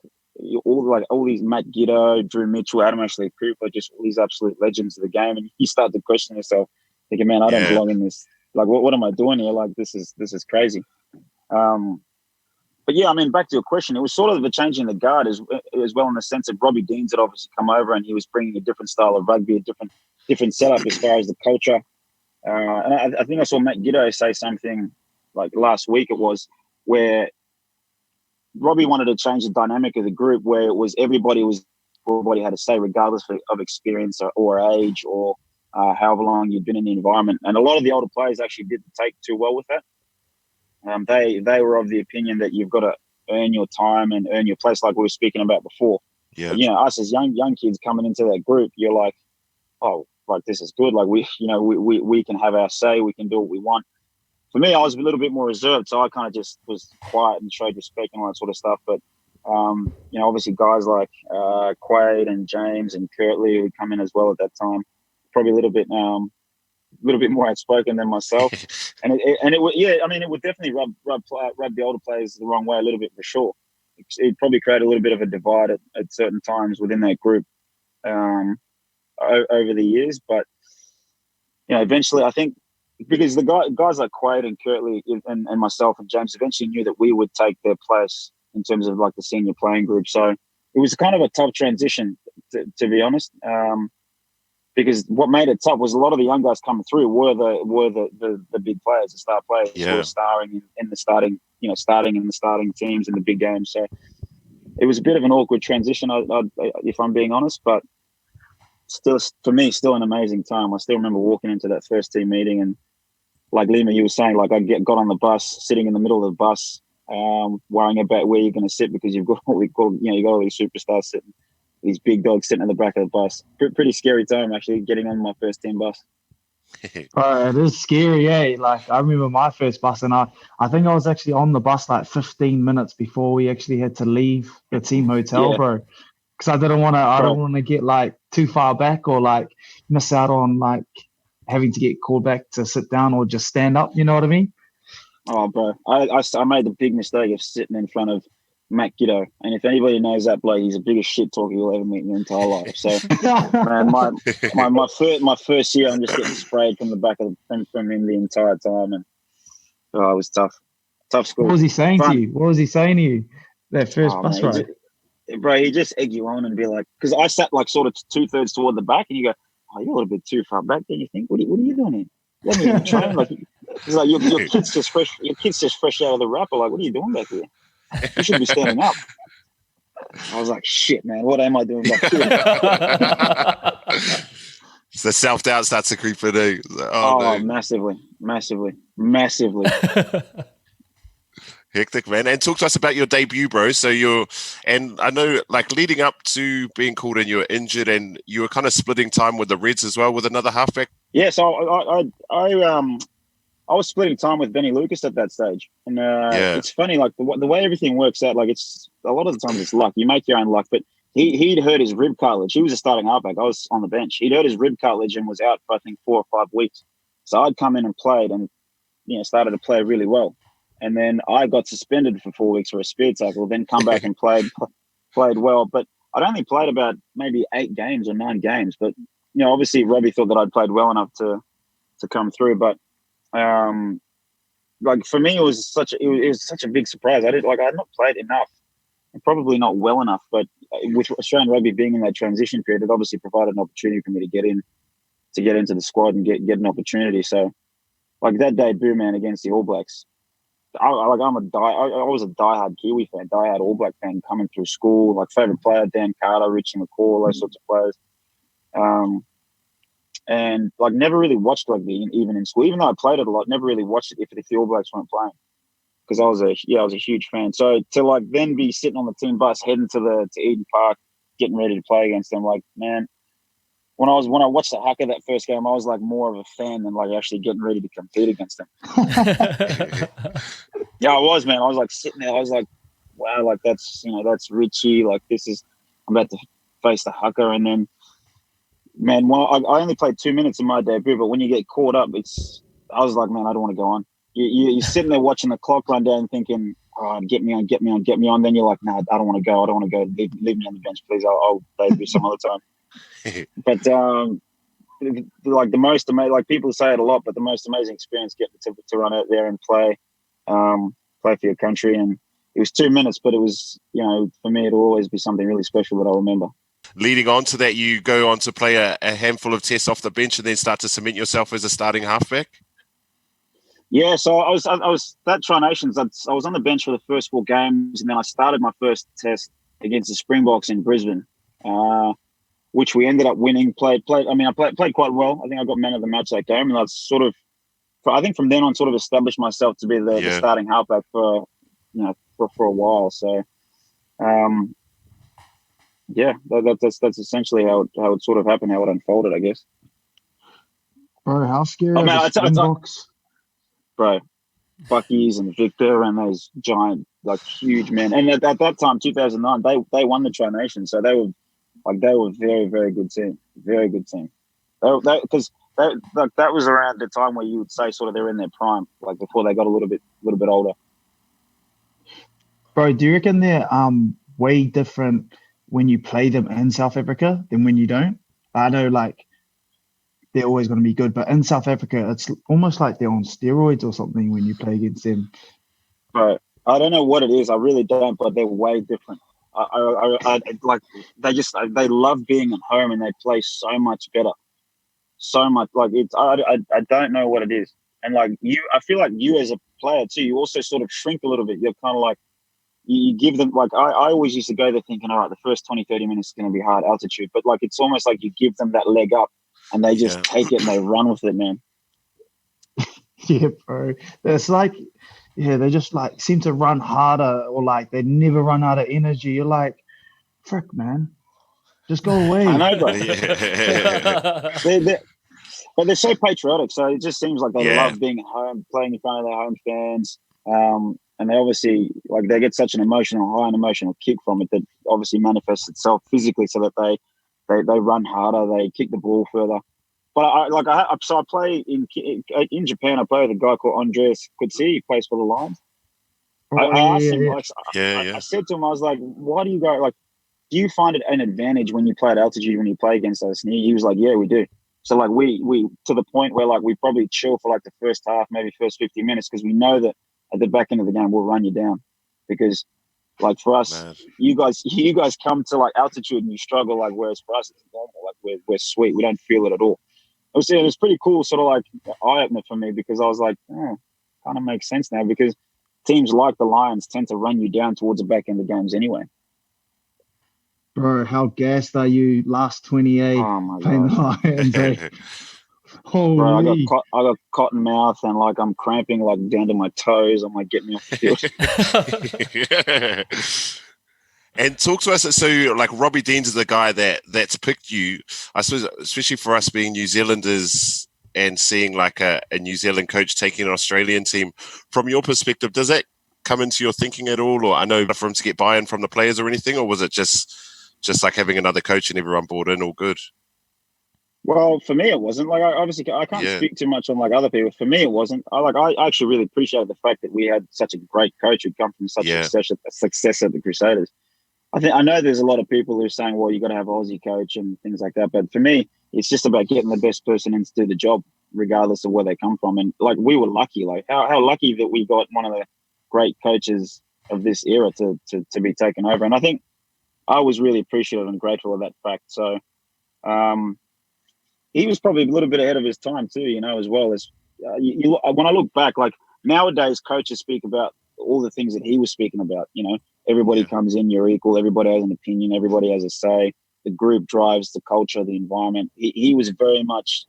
all these Matt Giddo, Drew Mitchell, Adam Ashley Cooper, just all these absolute legends of the game, and you start to question yourself, thinking, man, I don't belong in this. Like, what am I doing here? Like, this is crazy. But yeah, I mean, back to your question, it was sort of a change in the guard as well, in the sense that Robbie Deans had obviously come over and he was bringing a different style of rugby, a different setup as far as the culture. And I think I saw Matt Giddo say something like last week. It was where Robbie wanted to change the dynamic of the group, where it was everybody had to say, regardless of experience or age or however long you'd been in the environment. And a lot of the older players actually didn't take too well with that. They were of the opinion that you've got to earn your time and earn your place, like we were speaking about before. Yeah. But, us as young kids coming into that group, you're like, oh, like, this is good. Like, we can have our say, we can do what we want. For me, I was a little bit more reserved, so I kind of just was quiet and showed respect and all that sort of stuff. But obviously guys like Quaid and James and Kirtley, who would come in as well at that time, probably a little bit more outspoken than myself, and it would definitely rub the older players the wrong way a little bit, for sure. It probably created a little bit of a divide at certain times within that group over the years. But eventually, I think, because the guys like Quaid and Kirtley and myself and James eventually knew that we would take their place in terms of like the senior playing group. So it was kind of a tough transition, to be honest. Because what made it tough was a lot of the young guys coming through were the big players, the star players who were starring in the starting in the starting teams in the big games. So it was a bit of an awkward transition, if I'm being honest, but still, for me, still an amazing time. I still remember walking into that first team meeting, and like Lima, you were saying, like, I got on the bus, sitting in the middle of the bus, worrying about where you're going to sit, because you've got all you got all these superstars sitting. These big dogs sitting in the back of the bus. Pretty scary time, actually, getting on my first team bus. Bro, it is scary, eh? Like, I remember my first bus, and I think I was actually on the bus like 15 minutes before we actually had to leave the team hotel, bro. Because I don't want to get like too far back or like miss out on like having to get called back to sit down or just stand up. You know what I mean? Oh, bro, I made the big mistake of sitting in front of Matt Giddo, and if anybody knows that bloke, he's the biggest shit talker you'll ever meet in your entire life. So, man, my first year, I'm just getting sprayed from the back of from him the entire time, and it was tough school. What was he saying to you? What was he saying to you that first bus ride? Bro, he just egg you on and be like, because I sat like sort of 2/3 toward the back, and you go, oh, you're a little bit too far back. Then you think, what are you doing here? You haven't even trained. Like, he's like, your kid's just fresh. Your kid's just fresh out of the wrapper. Like, what are you doing back here? You should be standing up. I was like, shit, man, what am I doing back here? So the self-doubt starts to creep in. No. Massively. Hectic, man. And talk to us about your debut, bro. So and I know, like, leading up to being called in, you were injured, and you were kind of splitting time with the Reds as well, with another halfback. Yeah, so I was splitting time with Benny Lucas at that stage, and it's funny, like the way everything works out. Like, it's a lot of the times it's luck. You make your own luck, but he'd hurt his rib cartilage. He was a starting halfback. I was on the bench. He'd hurt his rib cartilage and was out for I think 4 or 5 weeks. So I'd come in and played, and started to play really well. And then I got suspended for 4 weeks for a spear tackle. Then come back and played well, but I'd only played about maybe 8 games or 9 games. But obviously Robbie thought that I'd played well enough to come through, but. Like, for me, it was such a big surprise. I had not played enough, and probably not well enough. But with Australian rugby being in that transition period, it obviously provided an opportunity for me to get into the squad and get an opportunity. So, like, that debut, man, against the All Blacks, I was a diehard Kiwi fan, diehard All Black fan coming through school. Like, favorite player Dan Carter, Richie McCaw, those sorts of players. And like, never really watched rugby even in school. Even though I played it a lot, never really watched it if the All Blacks weren't playing, because I was a huge fan. So to like then be sitting on the team bus heading to Eden Park, getting ready to play against them, like, man, when I watched the Haka that first game, I was like more of a fan than like actually getting ready to compete against them. Yeah, I was, man. I was like sitting there. I was like, wow, like that's Richie. Like, I'm about to face the Haka, and then. Man, well, I only played 2 minutes in my debut, but when you get caught up, I was like, man, I don't want to go on. You're sitting there watching the clock run down thinking, oh, get me on. Then you're like, nah, I don't want to go. Leave me on the bench, please. I'll debut some other time. But like the most amazing, like people say it a lot, but the most amazing experience getting to run out there and play for your country. And it was 2 minutes, but it was, for me, it'll always be something really special that I'll remember. Leading on to that, you go on to play a handful of tests off the bench and then start to cement yourself as a starting halfback. Yeah, so I was that Tri Nations. I was on the bench for the first 4 games, and then I started my first test against the Springboks in Brisbane, which we ended up winning. Played. I mean, I played quite well. I think I got man of the match that game, and that's sort of. I think from then on, sort of established myself to be the starting halfback for a while. So, that's essentially how it sort of happened, how it unfolded, I guess. Bro, how scary are the Springboks? Bro, Bucky's and Victor and those giant, like, huge men. And at that time, 2009, they won the Tri Nations, so they were a very, very good team. Very good team. Because that was around the time where you would say sort of they're in their prime, like before they got a little bit older. Bro, do you reckon they're way different when you play them in South Africa than when you don't? I know, like, they're always going to be good, but in South Africa, it's almost like they're on steroids or something when you play against them. Right. I don't know what it is. I really don't, but they're way different. I like, they love being at home and they play so much better. So much, like, it's, I don't know what it is. And like I feel like you as a player too, you also sort of shrink a little bit. You're kind of like, you give them, like, I always used to go there thinking, all right, the first 20, 30 minutes is going to be hard altitude, but like, it's almost like you give them that leg up and they just take it and they run with it, man. Yeah, bro. It's like, they just like seem to run harder, or like they never run out of energy. You're like, frick, man, just go away. I know, bro. But they're so patriotic, so it just seems like they love being at home, playing in front of their home fans. And they obviously, like, they get such an emotional high and emotional kick from it that obviously manifests itself physically, so that they run harder, they kick the ball further. But I play in Japan. I play with a guy called Andreas Kutsi. He plays for the Lions. I asked him. I said to him, I was like, "Why do you go? Like, do you find it an advantage when you play at altitude when you play against us?" And he was like, "Yeah, we do." So like we to the point where like we probably chill for like the first half, maybe first 50 minutes, because we know that at the back end of the game we'll run you down. Because like for us, you guys come to like altitude and you struggle, like, whereas for us it's normal. Like we're sweet. We don't feel it at all. It was pretty cool, sort of like eye opener for me, because I was like, kind of makes sense now, because teams like the Lions tend to run you down towards the back end of games anyway. Bro, how gassed are you last 28 playing the Lions? Eh? Holy. Bro, I got cotton mouth and like I'm cramping like down to my toes. I'm like, get me off the field. And talk to us. So, like, Robbie Deans is the guy that's picked you. I suppose, especially for us being New Zealanders and seeing like a New Zealand coach taking an Australian team. From your perspective, does that come into your thinking at all? Or I know for him to get buy-in from the players or anything, or was it just like having another coach and everyone bought in, all good? Well, for me, it wasn't. Like, I can't speak too much on like other people. For me, it wasn't. I actually really appreciate the fact that we had such a great coach who'd come from such a success at the Crusaders. I know there's a lot of people who are saying, well, you got to have an Aussie coach and things like that. But for me, it's just about getting the best person in to do the job, regardless of where they come from. And like, we were lucky, like how lucky that we got one of the great coaches of this era to be taken over. And I think I was really appreciative and grateful of that fact. So he was probably a little bit ahead of his time too, as well as when I look back, like nowadays coaches speak about all the things that he was speaking about, everybody comes in, you're equal, everybody has an opinion, everybody has a say, the group drives the culture, the environment. He was very much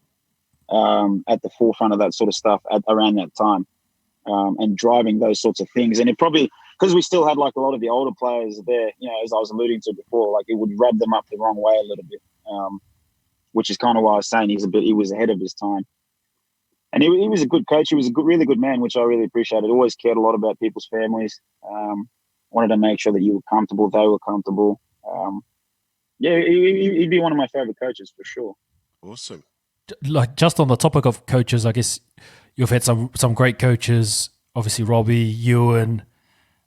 at the forefront of that sort of stuff around that time, and driving those sorts of things. And it probably, because we still had like a lot of the older players there, as I was alluding to before, like it would rub them up the wrong way a little bit, which is kind of why I was saying he was ahead of his time. And he was a good coach. He was a really good man, which I really appreciated. Always cared a lot about people's families. Wanted to make sure that you were comfortable, they were comfortable. He'd be one of my favorite coaches for sure. Awesome. Like, just on the topic of coaches, I guess you've had some great coaches. Obviously, Robbie, Ewan,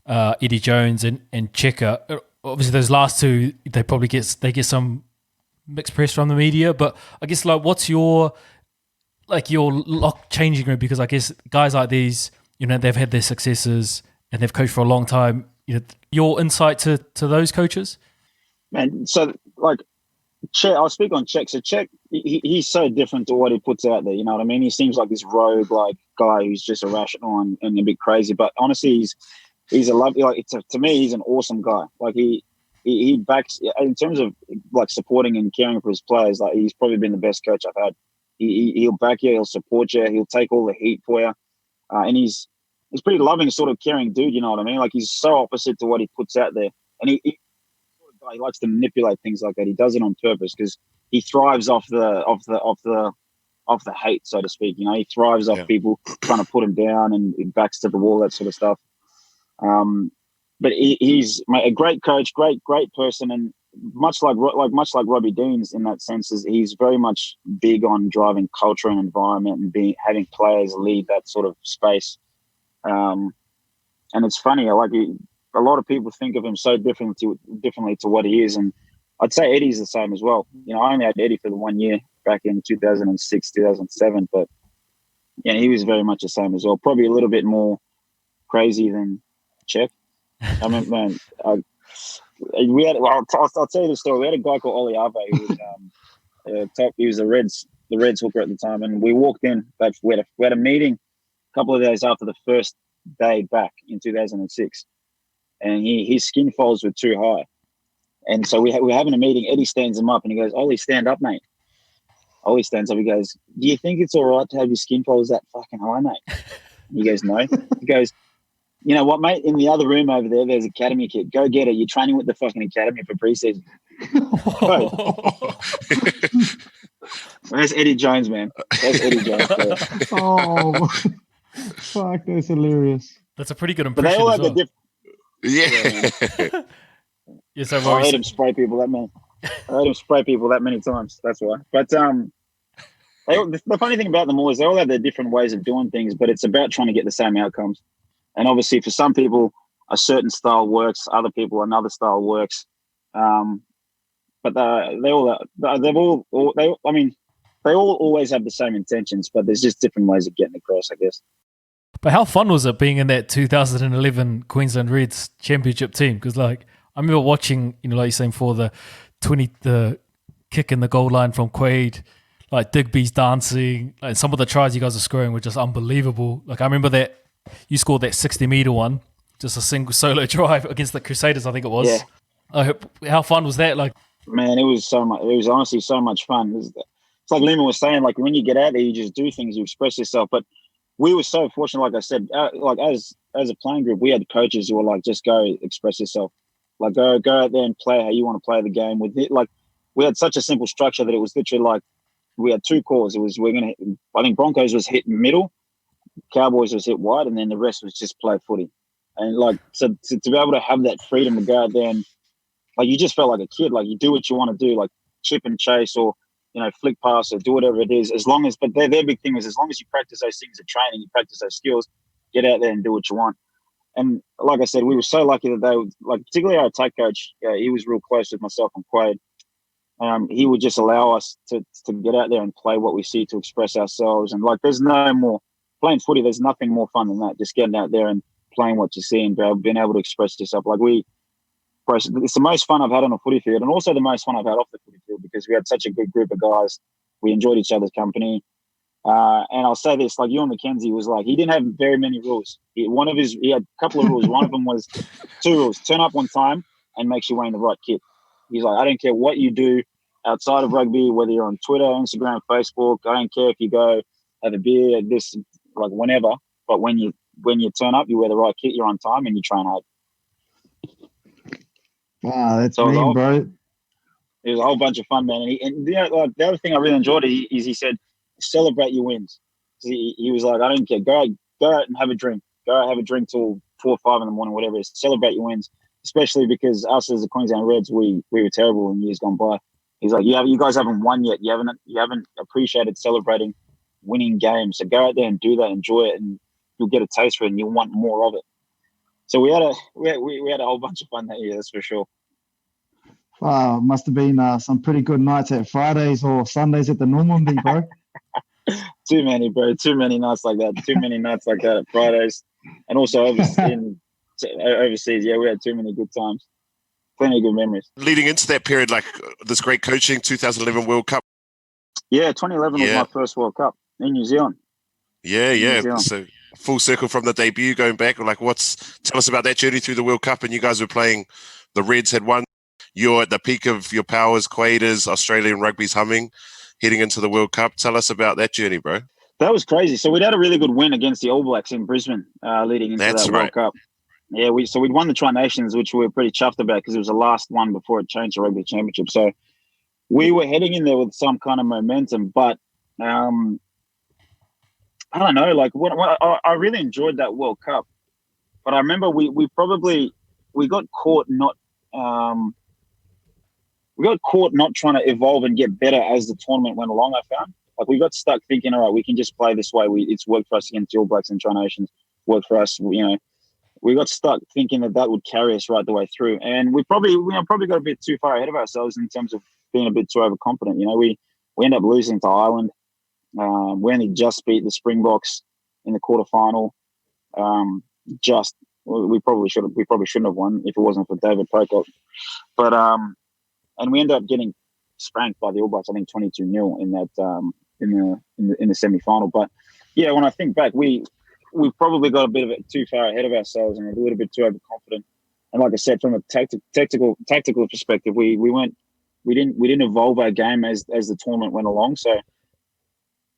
Eddie Jones and Checker. Obviously, those last two, they probably get some mixed press from the media. But I guess like, what's your lock changing room? Because I guess guys like these, they've had their successes and they've coached for a long time. Your insight to those coaches, man. So like, Czech, I'll speak on Czech. So Czech, he's so different to what he puts out there. You know what I mean? He seems like this rogue like guy who's just irrational and a bit crazy. But honestly, he's a lovely, like, to me, he's an awesome guy. Like he backs, in terms of like supporting and caring for his players. Like, he's probably been the best coach I've had. He'll back you, he'll support you, he'll take all the heat for you, and he's pretty loving, sort of caring dude. You know what I mean? Like, he's so opposite to what he puts out there, and he likes to manipulate things like that. He does it on purpose because he thrives off the hate, so to speak. You know, he thrives off people trying to put him down and backs to the wall, that sort of stuff. But he's a great coach, great person, and much like Robbie Deans in that sense, is he's very much big on driving culture and environment and having players lead that sort of space. And it's funny, like, a lot of people think of him so differently to what he is, and I'd say Eddie's the same as well. You know, I only had Eddie for the 1 year back in 2006, 2007, but yeah, he was very much the same as well. Probably a little bit more crazy than Czech. I mean, man, I'll tell you the story. We had a guy called Oli Ave who was he was the Reds hooker at the time, and we walked in. We had a meeting a couple of days after the first day back in 2006, and his skin folds were too high, and so we're having a meeting. Eddie stands him up and he goes, "Oli, stand up, mate." Oli stands up. He goes, "Do you think it's all right to have your skin folds that fucking high, mate?" And he goes, "No." He goes, "You know what, mate? In the other room over there, there's academy kid. Go get her. You're training with the fucking academy for preseason." That's Eddie Jones, man. That's Eddie Jones. Yeah. Oh, fuck, that's hilarious. that's a pretty good But they impression all as have well. Yeah. Yeah, so I heard him spray people that many. Times. That's why. But the funny thing about them all is they all have their different ways of doing things, but it's about trying to get the same outcomes. And obviously, for some people, a certain style works. Other people, another style works. But they all always have the same intentions, but there's just different ways of getting across, I guess. But how fun was it being in that 2011 Queensland Reds championship team? Because, like, I remember watching, like you're saying, for the kick in the goal line from Quaid, like Digby's dancing, and some of the tries you guys are scoring were just unbelievable. Like, I remember that you scored that 60-meter one, just a single solo drive against the Crusaders, I think it was. Yeah. How fun was that? Like, man, it was honestly so much fun. It's like Lima was saying, like, when you get out there, you just do things, you express yourself. But we were so fortunate, like I said, like as a playing group, we had coaches who were like, just go express yourself. Like, go out there and play how you want to play the game. With it, like, we had such a simple structure that it was literally like we had two calls. It was I think Broncos was hit middle, Cowboys was hit wide, and then the rest was just play footy. And like, so to be able to have that freedom to go out there and, like, you just felt like a kid. Like, you do what you want to do, like chip and chase, or flick pass, or do whatever it is. As long as, but their big thing was, as long as you practice those things at training, you practice those skills, get out there and do what you want. And like I said, we were so lucky that they would, like, particularly our attack coach, he was real close with myself and Quaid. He would just allow us to get out there and play what we see, to express ourselves. And like, there's no more playing footy. There's nothing more fun than that. Just getting out there and playing what you see and being able to express yourself. Like, it's the most fun I've had on a footy field, and also the most fun I've had off the footy field, because we had such a good group of guys. We enjoyed each other's company. And I'll say this, like, Ewan McKenzie was like, he didn't have very many rules. He had a couple of rules. One of them was 2 rules: turn up on time and make sure you're wearing the right kit. He's like, I don't care what you do outside of rugby, whether you're on Twitter, Instagram, Facebook. I don't care if you go have a beer, this, like, whenever. But when you turn up, you wear the right kit, you're on time, and you train hard. Wow, that's mean, bro. It was a whole bunch of fun, man. And like, the other thing I really enjoyed is he said, celebrate your wins. He was like, I don't care. Go out and have a drink. Go out, have a drink till 4 or 5 in the morning, whatever it is. Celebrate your wins, especially because us as the Queensland Reds, we were terrible in years gone by. He's like, you guys haven't won yet. You haven't appreciated celebrating winning games. So go out there and do that, enjoy it, and you'll get a taste for it, and you'll want more of it. So we had a whole bunch of fun that year, that's for sure. Wow, must have been some pretty good nights at Fridays or Sundays at the Normandy, bro. Too many, bro. Too many nights like that. Too many nights like that at Fridays, and also overseas. Yeah, we had too many good times. Plenty of good memories. Leading into that period, like this great coaching, 2011 World Cup. Yeah, 2011 was Yeah. my first World Cup in New Zealand. Yeah. Zealand. So full circle from the debut, going back. Like, tell us about that journey through the World Cup, and you guys were playing. The Reds had won. You're at the peak of your powers, Quaders, Australian rugby's humming, heading into the World Cup. Tell us about that journey, bro. That was crazy. So we'd had a really good win against the All Blacks in Brisbane, leading into That's that right. World Cup. Yeah, we'd won the Tri Nations, which we were pretty chuffed about because it was the last one before it changed to Rugby Championship. So we were heading in there with some kind of momentum, but I don't know. Like, I really enjoyed that World Cup, but I remember we got caught not trying to evolve and get better as the tournament went along. I found like we got stuck thinking, all right, we can just play this way. It's worked for us against the All Blacks and Tri Nations. Worked for us, We got stuck thinking that would carry us right the way through, and we probably got a bit too far ahead of ourselves in terms of being a bit too overconfident. We end up losing to Ireland. We only just beat the Springboks in the quarterfinal. We probably shouldn't have won if it wasn't for David Pocock. But and we ended up getting spanked by the All Blacks, I think 22-0 in that in the semi-final. But yeah, when I think back, we probably got a bit of it too far ahead of ourselves and a little bit too overconfident. And like I said, from a tactical perspective, we didn't evolve our game as the tournament went along. So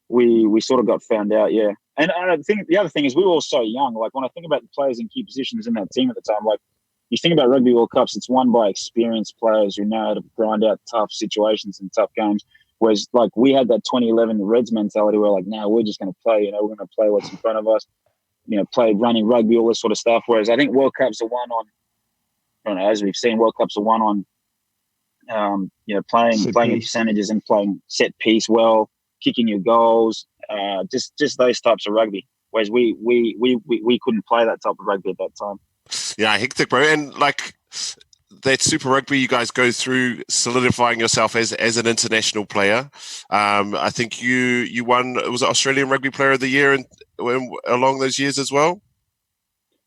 we sort of got found out, yeah. And I think the other thing is we were all so young. Like when I think about the players in key positions in that team at the time, like you think about Rugby World Cups, it's won by experienced players who know how to grind out tough situations and tough games. Whereas like we had that 2011 Reds mentality where like, no, we're just going to play, we're going to play what's in front of us, play running rugby, all this sort of stuff. Whereas I think World Cups are won on, I don't know, as we've seen, World Cups are won on, playing in percentages and playing set piece well, kicking your goals, just those types of rugby. Whereas we couldn't play that type of rugby at that time. Yeah, hectic, bro. And like that Super Rugby, you guys go through solidifying yourself as an international player. I think you won. Was it Australian Rugby Player of the Year and along those years as well?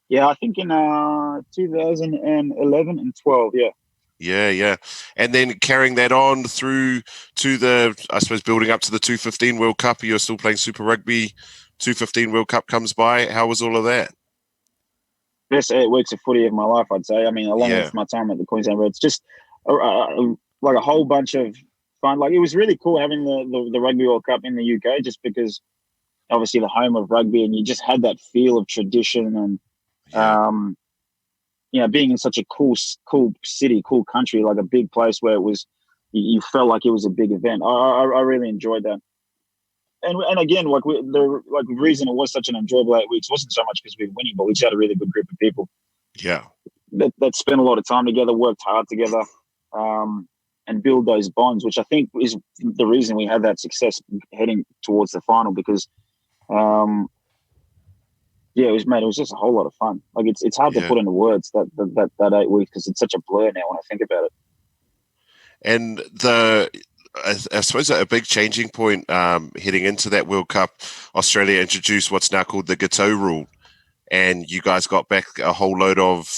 Yeah, I think in 2011 and 12. Yeah. Yeah. And then carrying that on through to the, I suppose, building up to the 2015 World Cup. You're still playing Super Rugby. 2015 World Cup comes by. How was all of that? Best 8 weeks of footy of my life, I'd say. I mean, along with my time at the Queensland Reds, just like a whole bunch of fun. Like it was really cool having the Rugby World Cup in the UK, just because obviously the home of rugby, and you just had that feel of tradition and being in such a cool city, cool country, like a big place where it was, you felt like it was a big event. I really enjoyed that. And again, the reason it was such an enjoyable 8 weeks wasn't so much because we were winning, but we just had a really good group of people. Yeah, that spent a lot of time together, worked hard together, and build those bonds, which I think is the reason we had that success heading towards the final. Because, it was just a whole lot of fun. Like it's hard to put into words that 8 weeks because it's such a blur now when I think about it. And I suppose a big changing point heading into that World Cup, Australia introduced what's now called the Giteau rule, and you guys got back a whole load of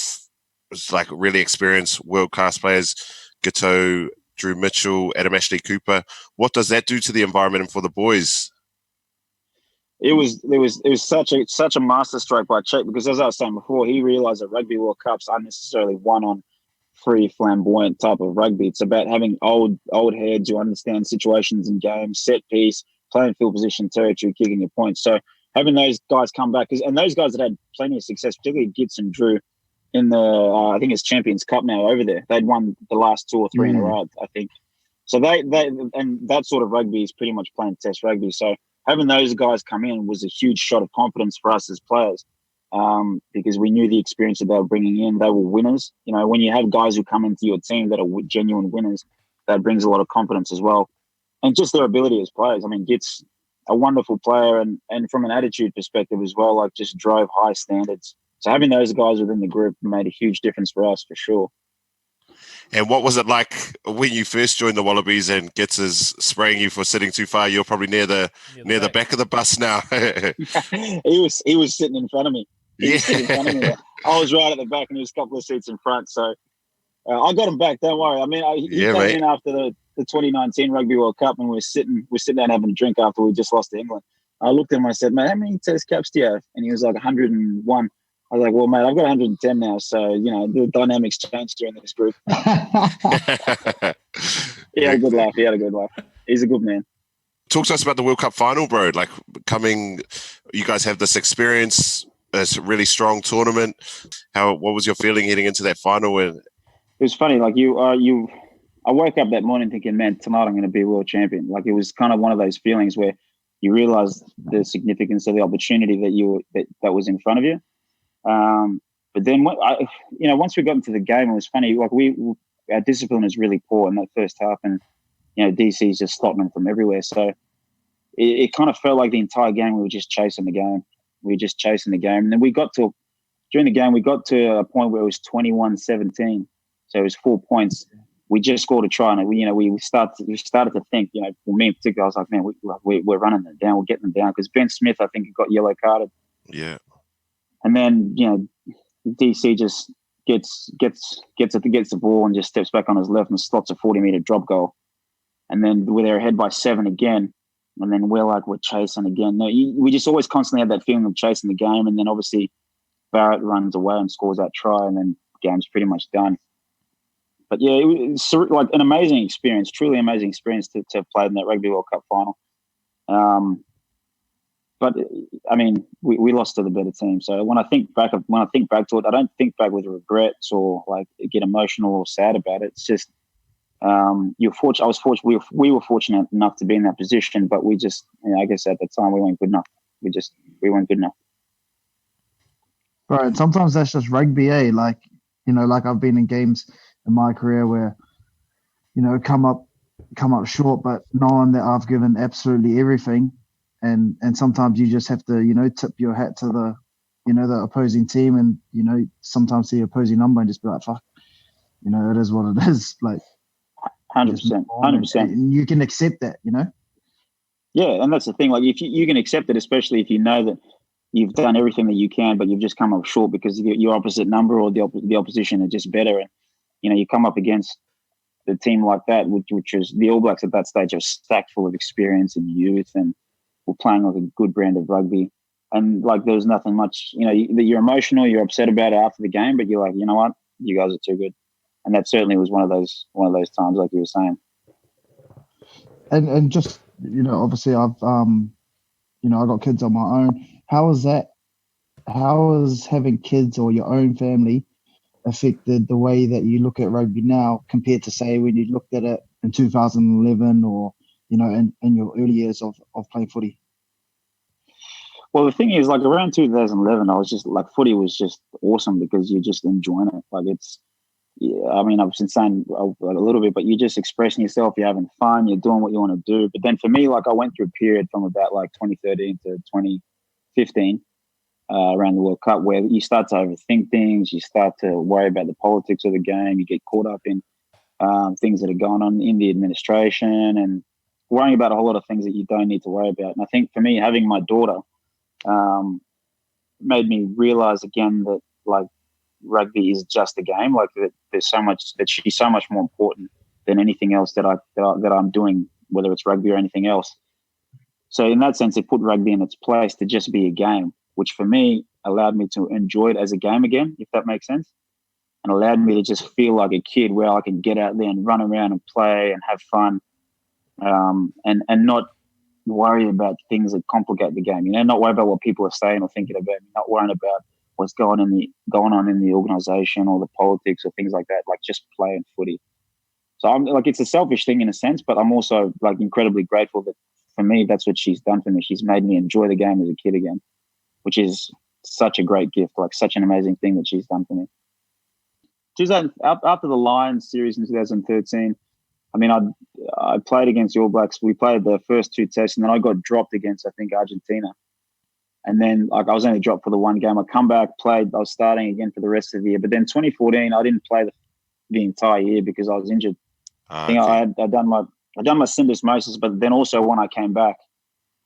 like really experienced world-class players, Giteau, Drew Mitchell, Adam Ashley Cooper. What does that do to the environment and for the boys? It was such a masterstroke by Czech, because as I was saying before, he realised that Rugby World Cups aren't necessarily won on free, flamboyant type of rugby. It's about having old heads who understand situations in games, set piece, playing field position, territory, kicking your points. So having those guys come back, and those guys that had plenty of success, particularly Gitz and Drew, in the I think it's Champions Cup now over there. They'd won the last 2 or 3 in a row, I think. So they and that sort of rugby is pretty much playing test rugby. So having those guys come in was a huge shot of confidence for us as players. Because we knew the experience that they were bringing in. They were winners. When you have guys who come into your team that are genuine winners, that brings a lot of confidence as well. And just their ability as players. I mean, Git's a wonderful player, and from an attitude perspective as well, like just drove high standards So having those guys within the group made a huge difference for us, for sure. And what was it like when you first joined the Wallabies and Gets is spraying you for sitting too far? You're probably near the back of the bus now. he was sitting in front of me. He was sitting in front of me. I was right at the back, and he was a couple of seats in front. So I got him back. Don't worry. I mean, he came in after the 2019 Rugby World Cup, and we're sitting down having a drink after we just lost to England. I looked at him. I said, "Mate, how many Test caps do you have?" And he was like 101. I was like, "Well, mate, I've got 110 now, so the dynamics changed during this group." He had a good laugh. He's a good man. Talk to us about the World Cup final, bro. Like you guys have this experience, this really strong tournament. What was your feeling heading into that final? It was funny. Like I woke up that morning thinking, man, tonight I'm going to be world champion. Like it was kind of one of those feelings where you realize the significance of the opportunity that was in front of you. But then once we got into the game, it was funny. Like our discipline was really poor in that first half, and DC's just slotting them from everywhere. So it kind of felt like the entire game we were just chasing the game. And then during the game we got to a point where it was 21-17. So it was 4 points. We just scored a try, and we started to think. For me in particular, I was like, man, we're running them down. We're getting them down because Ben Smith, I think, got yellow carded. Yeah. And then DC just gets the ball and just steps back on his left and slots a 40-meter drop goal. And then they're ahead by 7 again. And then we're chasing again. No, we just always constantly had that feeling of chasing the game. And then obviously Barrett runs away and scores that try, and then the game's pretty much done. But yeah, it was like an amazing experience, truly amazing experience to have played in that Rugby World Cup final. But I mean, we lost to the better team. So when I think back to it, I don't think back with regrets or get emotional or sad about it. It's just you're fortunate. I was fortunate. We were fortunate enough to be in that position, but we just, I guess at the time we weren't good enough. We weren't good enough. Right, and sometimes that's just rugby, eh? Like I've been in games in my career where, come up short, but knowing that I've given absolutely everything, and sometimes you just have to, tip your hat to the, the opposing team, and sometimes the opposing number and just be like, fuck, it is what it is. Like 100%, 100%. And you can accept that, Yeah, and that's the thing. Like if you can accept it, especially if you know that you've done everything that you can, but you've just come up short because your opposite number or the opposition are just better. And you come up against a team like that, which is the All Blacks at that stage, are stacked full of experience and youth, and were playing like a good brand of rugby. And there was nothing much, you're emotional, you're upset about it after the game, but you're like, you know what, you guys are too good. And that certainly was one of those times, like you were saying. And just obviously I've I got kids on my own. How is that? How is having kids or your own family affected the way that you look at rugby now compared to, say, when you looked at it in 2011 or, in your early years of playing footy? Well, the thing is, around 2011, I was just footy was just awesome because you're just enjoying it. I mean, I've been saying a little bit, but you're just expressing yourself, you're having fun, you're doing what you want to do. But then for me, I went through a period from about 2013 to 2015, around the World Cup, where you start to overthink things, you start to worry about the politics of the game, you get caught up in things that are going on in the administration and worrying about a whole lot of things that you don't need to worry about. And I think for me, having my daughter made me realize again that rugby is just a game. That there's so much, that she's so much more important than anything else that I'm doing, whether it's rugby or anything else. So in that sense, it put rugby in its place to just be a game, which for me allowed me to enjoy it as a game again, if that makes sense, and allowed me to just feel like a kid where I can get out there and run around and play and have fun, and not worry about things that complicate the game. Not worry about what people are saying or thinking about me, not worrying about what's going on in the organization or the politics or things like that. Just playing footy. So I'm it's a selfish thing in a sense, but I'm also incredibly grateful that for me, that's what she's done for me. She's made me enjoy the game as a kid again, which is such a great gift, such an amazing thing that she's done for me. After the Lions series in 2013, I mean, I played against the All Blacks. We played the first 2 tests, and then I got dropped against, I think, Argentina. And then like I was only dropped for the one game. I come back, played. I was starting again for the rest of the year. But then 2014, I didn't play the entire year because I was injured. I think I'd done my syndesmosis, but then also when I came back,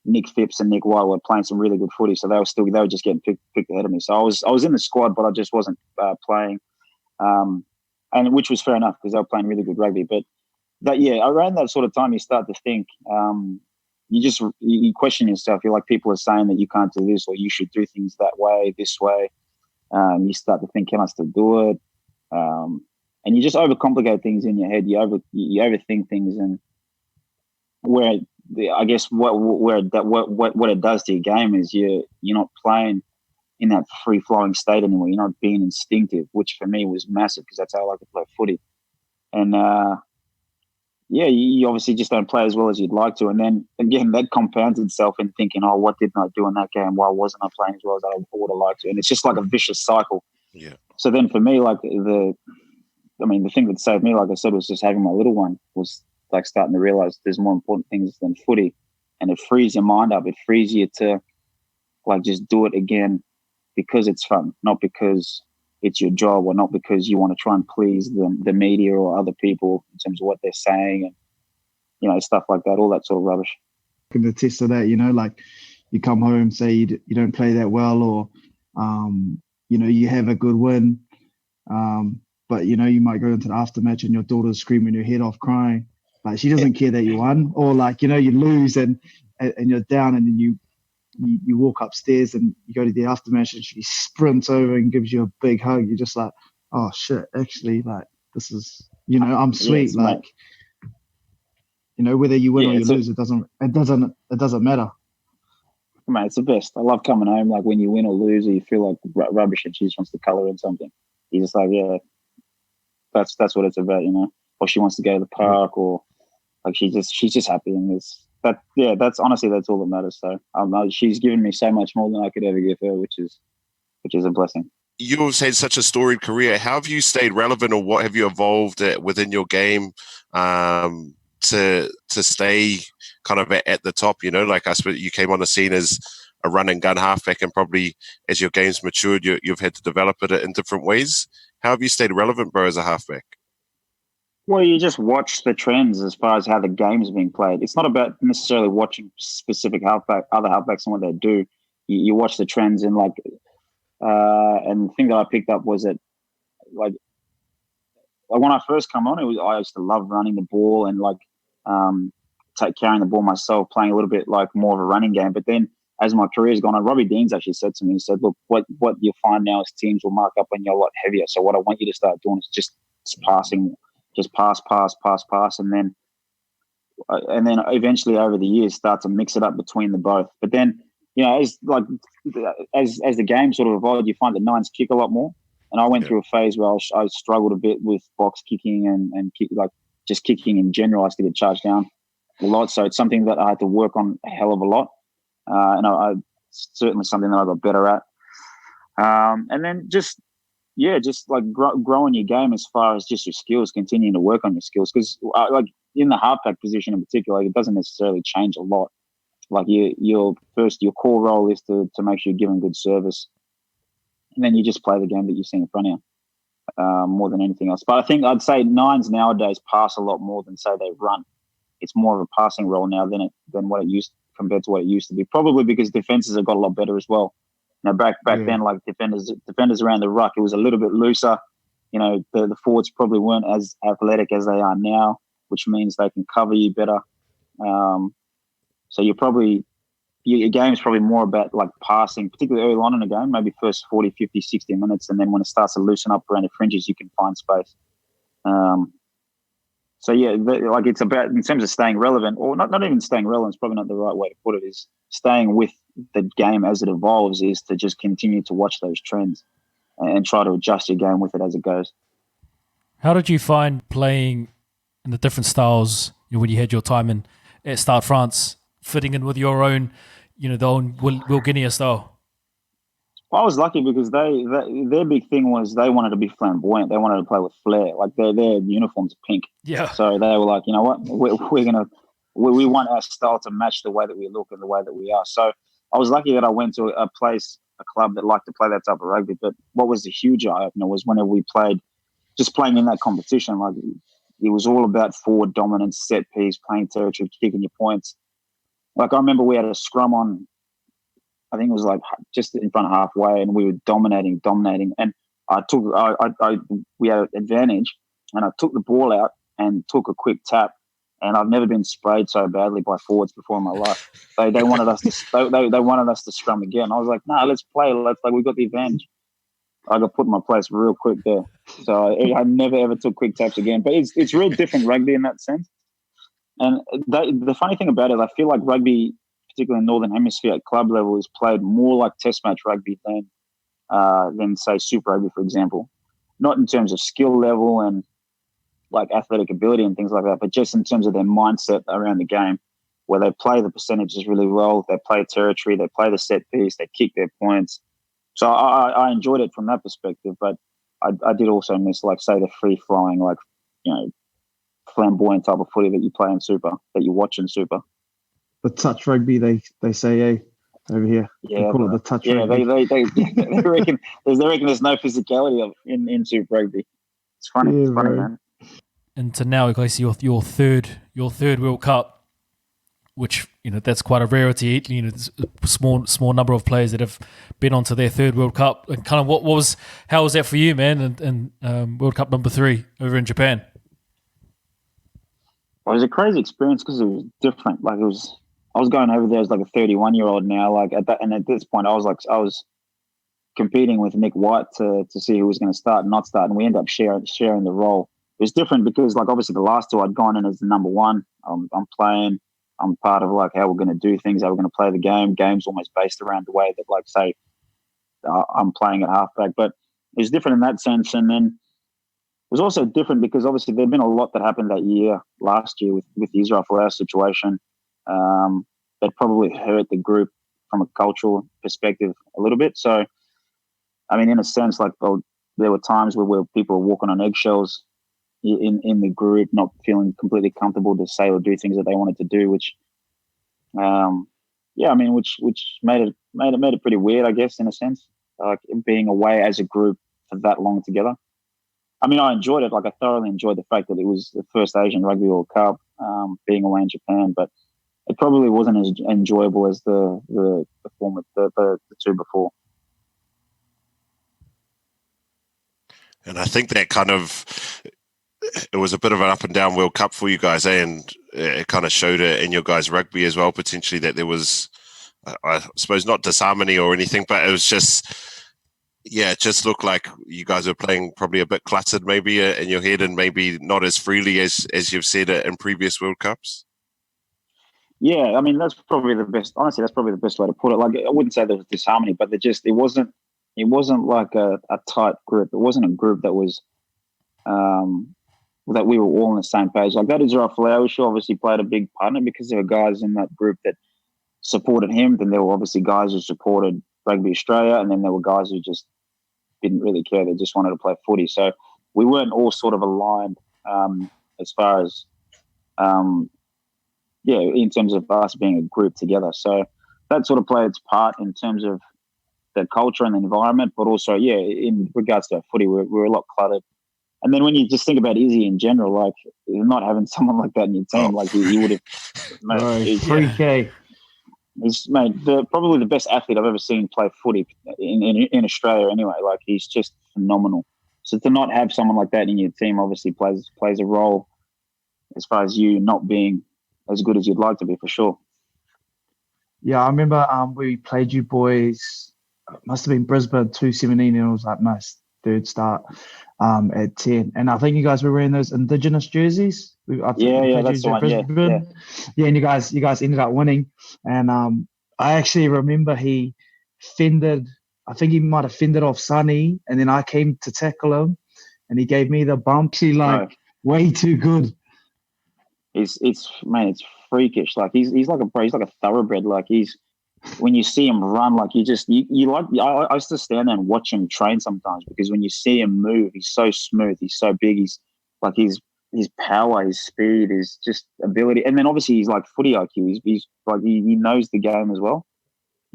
Nick Phipps and Nick White were playing some really good footy, so they were just getting picked ahead of me. So I was in the squad, but I just wasn't playing, and which was fair enough because they were playing really good rugby. But around that sort of time, you start to think. You question yourself. You're like, people are saying that you can't do this or you should do things that way, this way. You start to think, can I still do it? And you just overcomplicate things in your head. You overthink things, and what it does to your game is you're not playing in that free flowing state anymore. You're not being instinctive, which for me was massive because that's how I like to play footy. And you obviously just don't play as well as you'd like to. And then again, that compounds itself in thinking, oh, what didn't I do in that game? Why wasn't I playing as well as I would have liked to? And it's just like a vicious cycle. Yeah. So then for me, like the thing that saved me, like I said, was just having my little one, was like starting to realize there's more important things than footy. And it frees your mind up. It frees you to like just do it again because it's fun, not because it's your job or not because you want to try and please the media or other people in terms of what they're saying and, stuff like that, all that sort of rubbish. I can attest to that, like you come home, say you don't play that well or, you have a good win, but, you might go into the aftermatch and your daughter's screaming her head off crying. Like she doesn't care that you won, or like, you lose and you're down and then you walk upstairs and you go to the aftermatch and she sprints over and gives you a big hug. You're just like, oh shit, actually, like this is, I'm sweet. Whether you win or you lose, it doesn't matter. Mate, it's the best. I love coming home, like when you win or lose or you feel like rubbish and she just wants to colour in something. You're just like, yeah, that's what it's about, or she wants to go to the park or like she's just happy and that's honestly, that's all that matters. So she's given me so much more than I could ever give her, which is a blessing. You've had such a storied career. How have you stayed relevant, or what have you evolved within your game to stay kind of at the top? Like I suppose you came on the scene as a run and gun halfback, and probably as your game's matured, you've had to develop it in different ways. How have you stayed relevant, bro, as a halfback? Well, you just watch the trends as far as how the game is being played. It's not about necessarily watching specific other halfbacks and what they do. You watch the trends and and the thing that I picked up was that like when I first come on, I used to love running the ball and carrying the ball myself, playing a little bit like more of a running game. But then as my career's gone on, Robbie Deans actually said to me, he said, look, what you'll find now is teams will mark up when you're a lot heavier. So what I want you to start doing is just passing. Just pass, and then eventually over the years start to mix it up between the both. But then, as the game sort of evolved, you find that nines kick a lot more. And I went through a phase where I struggled a bit with box kicking and kick, like just kicking in general. I used to get charged down a lot, so it's something that I had to work on a hell of a lot. And I certainly something that I got better at. And then just like growing your game as far as just your skills, continuing to work on your skills. Because like in the halfback position in particular, it doesn't necessarily change a lot. Like your core role is to make sure you're giving good service, and then you just play the game that you've seen in front of you more than anything else. But I think I'd say nines nowadays pass a lot more than say they run. It's more of a passing role now than what it used compared to what it used to be. Probably because defenses have got a lot better as well. Back then, like defenders around the ruck, it was a little bit looser. The forwards probably weren't as athletic as they are now, which means they can cover you better. So your game is probably more about like passing, particularly early on in the game, maybe first 40, 50, 60 minutes. And then when it starts to loosen up around the fringes, you can find space. So like it's about, in terms of staying relevant, or not even staying relevant, it's probably not the right way to put it, is staying with the game as it evolves, is to just continue to watch those trends and try to adjust your game with it as it goes. How did you find playing in the different styles when you had your time at Stade France, fitting in with your own, the own Will Genia style? I was lucky because their big thing was they wanted to be flamboyant. They wanted to play with flair. Like their uniforms are pink. Yeah. So they were like, you know what, we want our style to match the way that we look and the way that we are. So I was lucky that I went to a club that liked to play that type of rugby. But what was a huge eye opener was whenever we playing in that competition, like it was all about forward dominance, set piece, playing territory, kicking your points. Like I remember we had a scrum on, I think it was like just in front of halfway, and we were dominating, and we had an advantage, and I took the ball out and took a quick tap, and I've never been sprayed so badly by forwards before in my life. They wanted us to they wanted us to scrum again. I was like, no, let's play. We got the advantage. I got put in my place real quick there. So I never ever took quick taps again. But it's real different rugby in that sense. And the funny thing about it, I feel like rugby, particularly in the Northern Hemisphere at club level, is played more like Test match rugby than say Super Rugby, for example. Not in terms of skill level and like athletic ability and things like that, but just in terms of their mindset around the game, where they play the percentages really well, they play territory, they play the set piece, they kick their points. So I enjoyed it from that perspective, but I did also miss, like, say, the free-flowing, like, flamboyant type of footy that you play in Super, that you watch in Super. The touch rugby, they say, over here. Yeah, they call it the touch rugby. They reckon there's no physicality in Super Rugby. It's funny. It's funny, man. And so now, guys, your third World Cup, which that's quite a rarity. There's a small number of players that have been onto their third World Cup. And kind of how was that for you, man? And World Cup number 3 over in Japan. Well, it was a crazy experience because it was different. Like I was going over there as like a 31-year-old now. Like at this point, I was competing with Nick White to see who was going to start and not start, and we ended up sharing the role. It was different because, like, obviously the last two I'd gone in as the number one. I'm playing. I'm part of like how we're going to do things, how we're going to play the game. Game's almost based around the way that, like, say, I'm playing at halfback. But it was different in that sense. And then it was also different because obviously there'd been a lot that happened last year with the Israel Folau situation. That probably hurt the group from a cultural perspective a little bit. So, I mean, in a sense, like, there were times where people were walking on eggshells in the group, not feeling completely comfortable to say or do things that they wanted to do, which made it pretty weird, I guess, in a sense, like being away as a group for that long together. I mean, I enjoyed it. Like, I thoroughly enjoyed the fact that it was the first Asian Rugby World Cup, being away in Japan, but it probably wasn't as enjoyable as the former, the two before. And I think that kind of, it was a bit of an up and down World Cup for you guys, and it kind of showed it in your guys' rugby as well, potentially, that there was, I suppose, not disharmony or anything, but it was just, it just looked like you guys were playing probably a bit cluttered maybe in your head, and maybe not as freely as you've said it in previous World Cups. Yeah, I mean, that's probably the best. Honestly, that's probably the best way to put it. Like, I wouldn't say there was disharmony, but it wasn't like a tight group. It wasn't a group that was that we were all on the same page. Like, that Israel Folau issue obviously played a big part in it because there were guys in that group that supported him. Then there were obviously guys who supported Rugby Australia, and then there were guys who just didn't really care. They just wanted to play footy. So we weren't all sort of aligned as far as in terms of us being a group together. So that sort of played its part in terms of the culture and the environment, but also, in regards to our footy, we're a lot cluttered. And then when you just think about Izzy in general, like, not having someone like that in your team, like you would have, mate, 3K. He's probably the best athlete I've ever seen play footy in Australia. Anyway, like, he's just phenomenal. So to not have someone like that in your team obviously plays a role as far as you not being as good as you'd like to be, for sure. Yeah, I remember we played you boys. It must have been Brisbane 217, and it was like my third start at 10. And I think you guys were wearing those Indigenous jerseys. That's the one. Yeah, and you guys ended up winning. And I actually remember he fended. I think he might have fended off Sonny, and then I came to tackle him, and he gave me the bump. Way too good. It's freakish. Like, he's like a thoroughbred. Like, when you see him run, like, I used to stand there and watch him train sometimes, because when you see him move, he's so smooth, he's so big, he's like, his power, his speed, his just ability, and then obviously he's like footy IQ. He's like, he knows the game as well.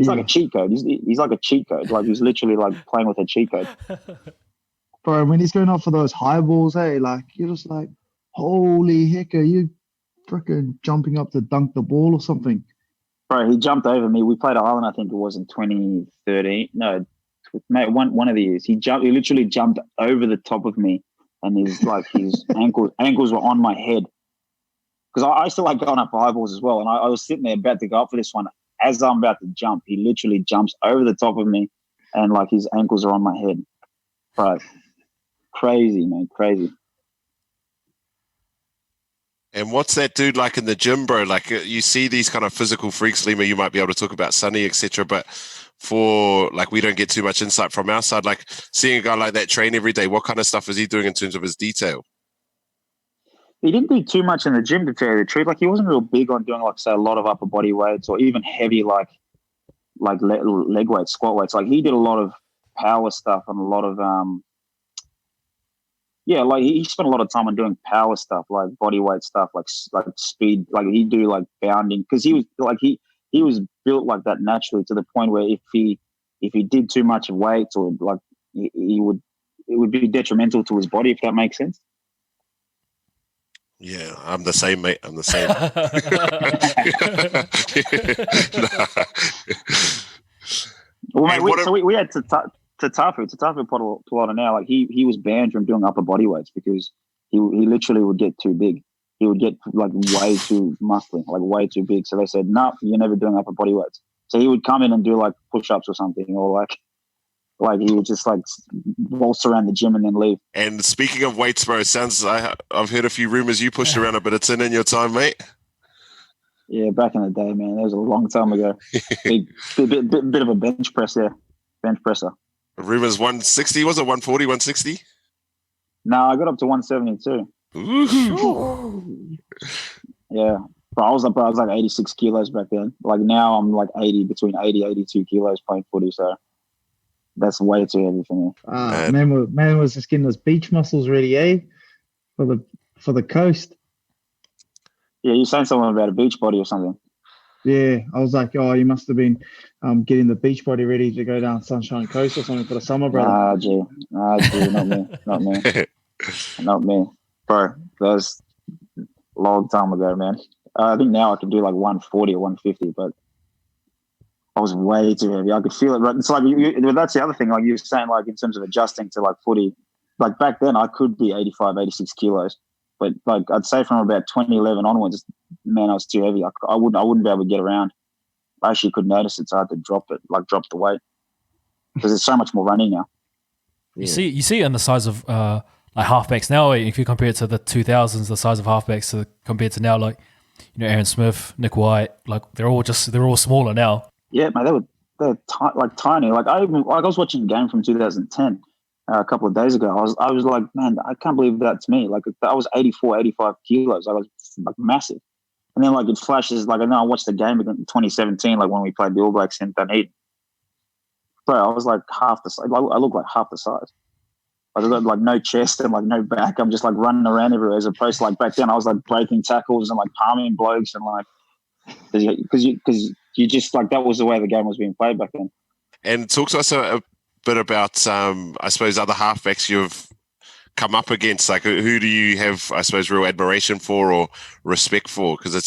He's like a cheat code. He's like a cheat code. Like he's literally like playing with a cheat code. Bro, when he's going up for those high balls, hey, like you're just like, holy heck, are you freaking jumping up to dunk the ball or something? Bro, he jumped over me. We played Ireland, I think it was in 2013. No, mate, one of the years. He literally jumped over the top of me, and his ankles were on my head. Because I used to like going up for high balls as well, and I was sitting there about to go up for this one. As I'm about to jump, he literally jumps over the top of me, and like his ankles are on my head. Bro, crazy, man, crazy. And what's that dude like in the gym, bro? Like you see these kind of physical freaks, Lima, you might be able to talk about Sonny, etc. But for like, we don't get too much insight from our side. Like seeing a guy like that train every day, what kind of stuff is he doing in terms of his detail? He didn't do too much in the gym, to tell you the truth. Like he wasn't real big on doing like, say, a lot of upper body weights or even heavy like leg weights, squat weights. Like he did a lot of power stuff and a lot of like he spent a lot of time on doing power stuff, like body weight stuff, like speed. Like he'd do like bounding because he was like he was built like that naturally, to the point where if he did too much weight or like it would be detrimental to his body, if that makes sense. Yeah, I'm the same, mate. I'm the same. Well, mate, we had Tatafu Polota now. Like he was banned from doing upper body weights because he literally would get too big. He would get like way too muscly, like way too big. So they said, "No, you're never doing upper body weights." So he would come in and do like push-ups or something, or like he would just like waltz around the gym and then leave. And speaking of weights, bro, I've heard a few rumors you pushed around a bit of tin in your time, mate. Yeah, back in the day, man. That was a long time ago. bit of a bench presser. Rumors 160, was it 140, 160? No, I got up to 172. Ooh. Yeah. But I was like 86 kilos back then. Like now I'm like between 80, 82 kilos playing footy. So that's way too heavy for me. Man was just getting those beach muscles ready, eh? For the coast. Yeah, you're saying something about a beach body or something. Yeah, I was like, oh, you must have been getting the beach body ready to go down Sunshine Coast or something for the summer, brother. Gee, not me, bro. That was a long time ago, man. I think now I can do like 140 or 150, but I was way too heavy. I could feel it. Right? It's like that's the other thing. Like you were saying, like in terms of adjusting to like footy. Like back then, I could be 85, 86 kilos. But like I'd say from about 2011 onwards, man, I was too heavy. I wouldn't be able to get around. I actually could notice it, so I had to drop the weight because there's so much more running now. You see it in the size of like halfbacks now. If you compare it to the 2000s, the size of halfbacks compared to now, like Aaron Smith, Nick White, like they're all smaller now. Yeah, man, they're tiny. Like I was watching a game from 2010. A couple of days ago, I was like, man, I can't believe that's me. Like I was 84, 85 kilos. I was like massive. And then like it flashes, like I know I watched the game in 2017, like when we played the All Blacks in Dunedin. Bro, I was like half the size. I look like half the size. I got like no chest and like no back. I'm just like running around everywhere, as opposed to like back then I was like breaking tackles and like palming blokes and like because you just like that was the way the game was being played back then. And talk to us a bit about, I suppose, other halfbacks you've come up against. Like, who do you have, I suppose, real admiration for or respect for? Because I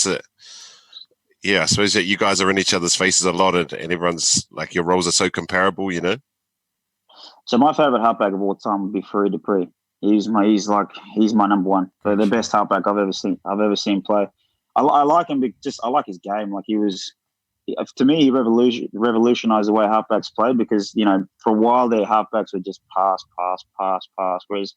suppose that you guys are in each other's faces a lot, and everyone's like, your roles are so comparable, So my favorite halfback of all time would be Fourie Dupree. He's my number one. They're the best halfback I've ever seen play. I like him because I like his game. Like to me, he revolutionized the way halfbacks played because, for a while their halfbacks would just pass, whereas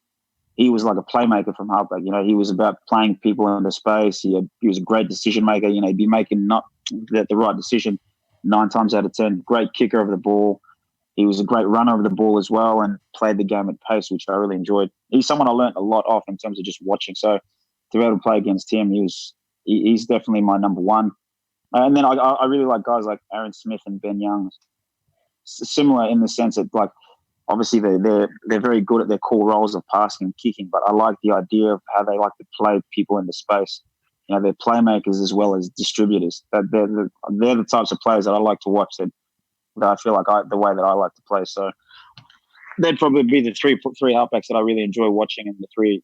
he was like a playmaker from halfback. He was about playing people into space. He was a great decision maker. He'd be making not the right decision 9 times out of 10. Great kicker of the ball. He was a great runner of the ball as well and played the game at pace, which I really enjoyed. He's someone I learned a lot off in terms of just watching. So to be able to play against him, he's definitely my number one. And then I really like guys like Aaron Smith and Ben Young. Similar in the sense that, like, obviously they're very good at their core roles of passing and kicking, but I like the idea of how they like to play people into space. They're playmakers as well as distributors. They're the types of players that I like to watch. That that I feel like the way that I like to play. So they'd probably be the three halfbacks that I really enjoy watching, and the three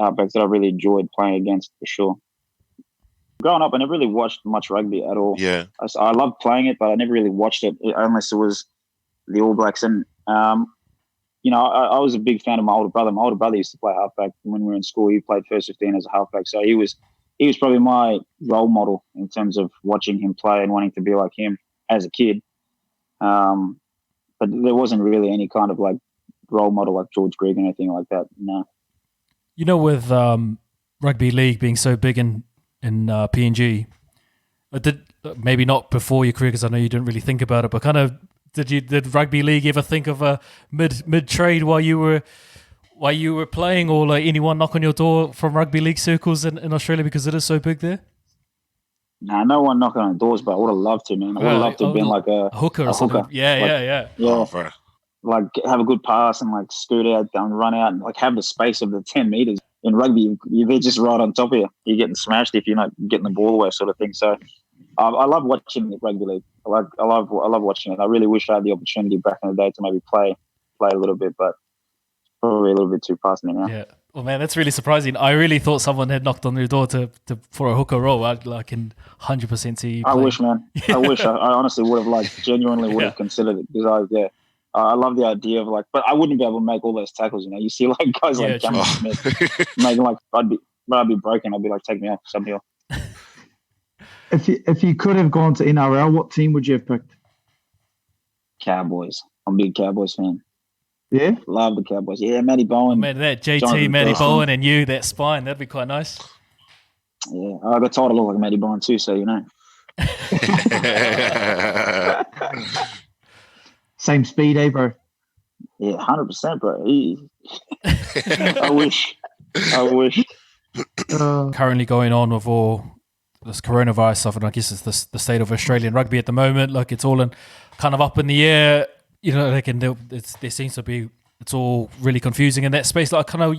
halfbacks that I really enjoyed playing against for sure. Growing up, I never really watched much rugby at all. Yeah. I loved playing it, but I never really watched it unless it was the All Blacks. And I was a big fan of my older brother. My older brother used to play halfback when we were in school. He played first 15 as a halfback, so he was probably my role model in terms of watching him play and wanting to be like him as a kid. But there wasn't really any kind of like role model like George Grigg or anything like that. No. With rugby league being so big in PNG, maybe not before your career, because I know you didn't really think about it, but kind of did rugby league ever think of a mid trade while you were playing, or like anyone knock on your door from rugby league circles in Australia, because it is so big there? Nah, no one knocking on doors, but I would have loved to, man. I would have loved to have been like a hooker or something. Yeah. Like have a good pass and like scoot out and run out and like have the space of the 10 meters. In rugby, they're just right on top of you. You're getting smashed if you're not getting the ball away, sort of thing. So I love watching the rugby league. I love watching it. I really wish I had the opportunity back in the day to maybe play a little bit, but probably a little bit too past me now. Yeah. Well, man, that's really surprising. I really thought someone had knocked on your door for a hooker role. I can 100% see you play. I wish, man. I wish. I honestly would have genuinely would have considered it, because I love the idea of but I wouldn't be able to make all those tackles. You see guys like Cameron Smith making I'd be broken. I'd be like, take me off, sub me off. If you could have gone to NRL, what team would you have picked? Cowboys. I'm a big Cowboys fan. Yeah? Love the Cowboys. Yeah, Matty Bowen. Man, that JT, Matty Bowen, and you, that spine, that'd be quite nice. Yeah, I got tired of looking like Matty Bowen too, so Same speed, bro? Yeah, 100%, bro. I wish. Currently going on with all this coronavirus stuff, and I guess it's the state of Australian rugby at the moment. Like, it's all kind of up in the air. There seems to be, it's all really confusing in that space. Like, kind of,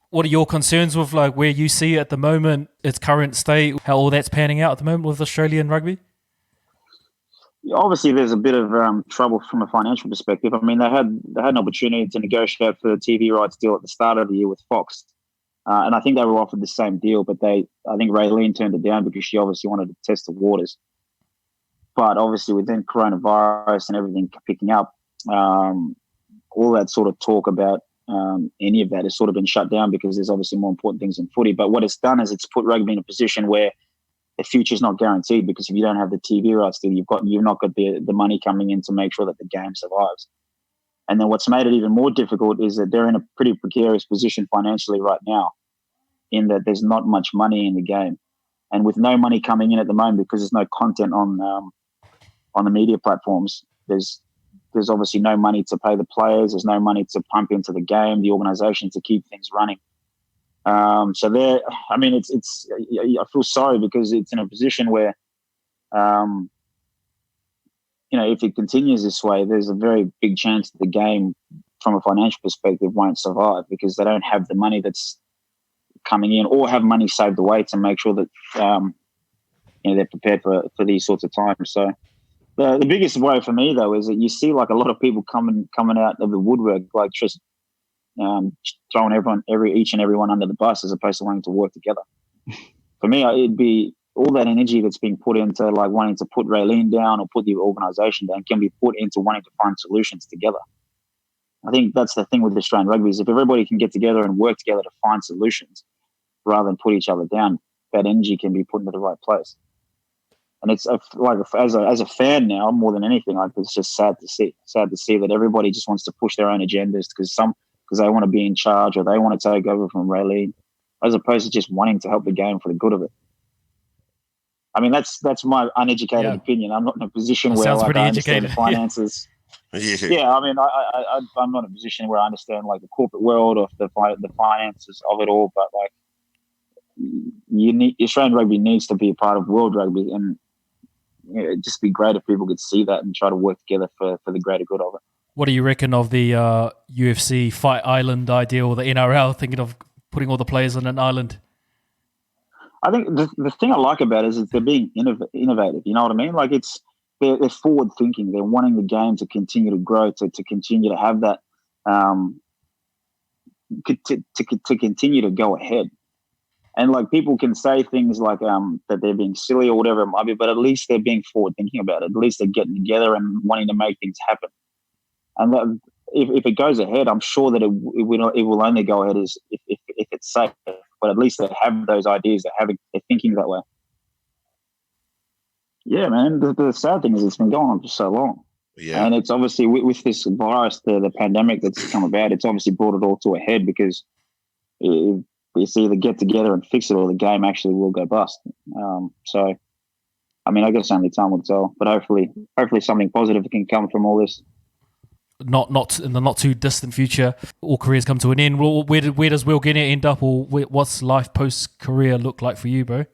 what are your concerns with where you see it at the moment, its current state, how all that's panning out at the moment with Australian rugby? Obviously, there's a bit of trouble from a financial perspective. I mean, they had an opportunity to negotiate for the TV rights deal at the start of the year with Fox, and I think they were offered the same deal, but I think Raylene turned it down because she obviously wanted to test the waters. But obviously, within coronavirus and everything picking up, all that sort of talk about any of that has sort of been shut down, because there's obviously more important things in footy. But what it's done is it's put rugby in a position where the future is not guaranteed, because if you don't have the TV rights deal, you've not got the money coming in to make sure that the game survives. And then what's made it even more difficult is that they're in a pretty precarious position financially right now, in that there's not much money in the game. And with no money coming in at the moment, because there's no content on the media platforms, there's obviously no money to pay the players. There's no money to pump into the game, the organization, to keep things running. So I feel sorry, because it's in a position where, if it continues this way, there's a very big chance that the game, from a financial perspective, won't survive, because they don't have the money that's coming in, or have money saved away to make sure that, they're prepared for these sorts of times. So the biggest worry for me, though, is that you see a lot of people coming out of the woodwork, just throwing each and everyone under the bus, as opposed to wanting to work together. For me, it'd be all that energy that's being put into wanting to put Raylene down or put the organisation down can be put into wanting to find solutions together. I think that's the thing with Australian rugby, is if everybody can get together and work together to find solutions rather than put each other down, that energy can be put into the right place. And it's as a fan now, more than anything, it's just sad to see that everybody just wants to push their own agendas because they want to be in charge, or they want to take over from Raylene, as opposed to just wanting to help the game for the good of it. I mean, that's my uneducated opinion. I'm not in a position where I understand the finances. Yeah, I mean, I'm not in a position where I understand the corporate world or the finances of it all. But Australian rugby needs to be a part of world rugby, and it'd just be great if people could see that and try to work together for the greater good of it. What do you reckon of the UFC Fight Island idea, or the NRL thinking of putting all the players on an island? I think the thing I like about it is that they're being innovative. You know what I mean? they're forward thinking. They're wanting the game to continue to grow, to continue to have that, to continue to go ahead. And like people can say things like that they're being silly or whatever it might be, but at least they're being forward thinking about it. At least they're getting together and wanting to make things happen. And that, if it goes ahead, I'm sure that it will only go ahead if it's safe. But at least they have those ideas. They're thinking that way. Yeah, man. The sad thing is it's been going on for so long. Yeah. And it's obviously with this virus, the pandemic that's come about, it's obviously brought it all to a head because it's either get together and fix it or the game actually will go bust. So, I mean, I guess only time will tell. But hopefully something positive can come from all this. Not in the not too distant future, all careers come to an end. Where does Will Genia end up, or what's life post career look like for you, bro?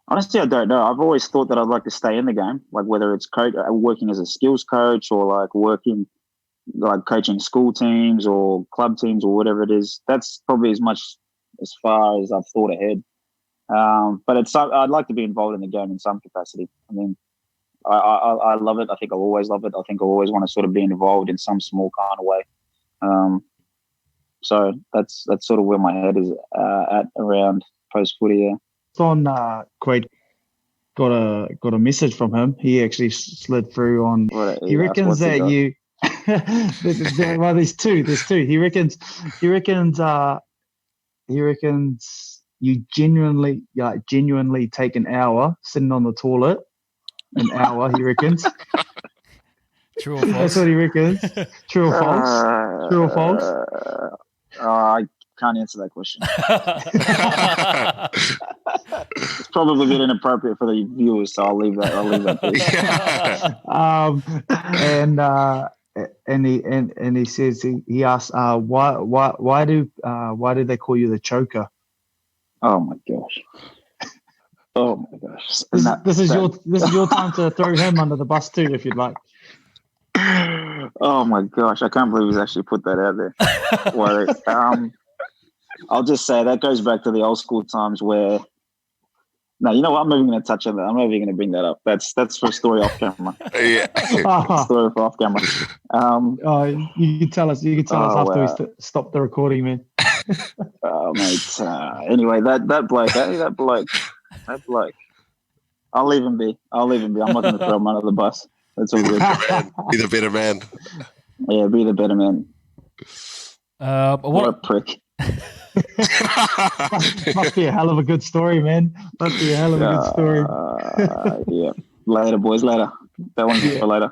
Honestly, I don't know. I've always thought that I'd like to stay in the game, like whether it's working as a skills coach or like coaching school teams or club teams or whatever it is. That's probably as far as I've thought ahead. But I'd like to be involved in the game in some capacity. I mean, I love it. I think I'll always love it. I think I'll always want to sort of be involved in some small kind of way. So that's sort of where my head is at around post footy. Yeah. On Quade got a message from him. He actually slid through on. He reckons that you. Well, there's two. He reckons you genuinely take an hour sitting on the toilet. An hour, he reckons. True or false? That's what he reckons. True or false? True or false? I can't answer that question. It's probably a bit inappropriate for the viewers, so I'll leave that. And he says he asks why do they call you the choker? Oh my gosh. This is your time to throw him under the bus too, if you'd like. Oh my gosh, I can't believe he's actually put that out there. Well, I'll just say that goes back to the old school times where. No, you know what? I'm not even going to touch on that. I'm not even going to bring that up. That's for a story off camera. Yeah. Story for off camera. You can tell us. You can tell us after we stop the recording, man. Oh, mate. Anyway, that bloke. I'll leave him be. I'm not going to throw him under the bus. That's all good. Be the better man. Yeah, be the better man. What a prick. Must be a hell of a good story, man. Must be a hell of a good story. Yeah. Later, boys. Later. That one's for later.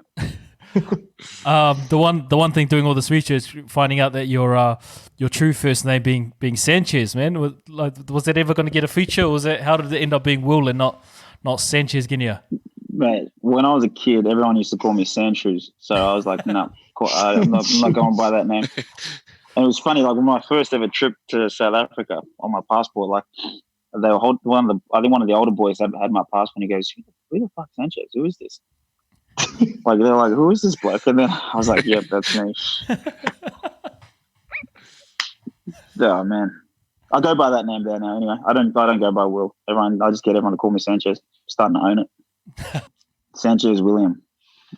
The one thing doing all this research, finding out that your true first name being Sanchez, man. Was that ever going to get a feature, or how did it end up being Will and not Sanchez Genia? Mate, when I was a kid, everyone used to call me Sanchez, so I was like, no, I'm not going by that name. And it was funny, like when my first ever trip to South Africa on my passport, like they were one of the older boys had my passport, and he goes, "Who the fuck Sanchez? Who is this?" Like they're like, "Who is this bloke?" And then I was like, "Yep, that's me." Oh man, I go by that name there now. Anyway, I don't go by Will. I just get everyone to call me Sanchez. I'm starting to own it. Sanchez William,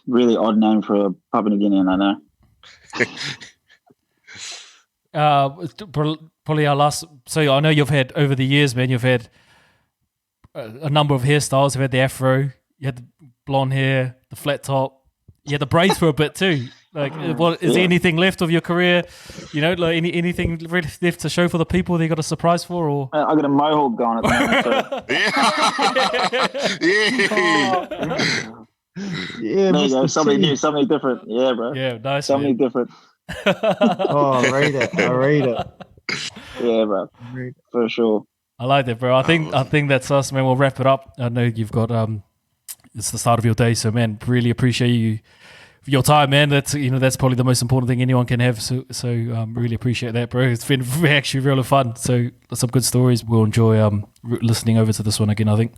really odd name for a Papua New Guinean, I know. Probably our last. So I know you've had over the years, man. You've had a number of hairstyles. You've had the afro. You had the blonde hair, the flat top. You had the braids for a bit too. Like, is there anything left of your career? You know, like anything left to show for the people that you got a surprise for? Or I got a mohawk going at the moment. So. Yeah, there you go. Something new, something different. Yeah, bro. Yeah, nice. Something different. I rate it. Yeah, bro. For sure. I like that, bro. I think that's us, man. We'll wrap it up. I know you've got it's the start of your day, so man, really appreciate your time, man. That's probably the most important thing anyone can have. So really appreciate that, bro. It's been actually really fun. So some good stories. We'll enjoy listening over to this one again, I think.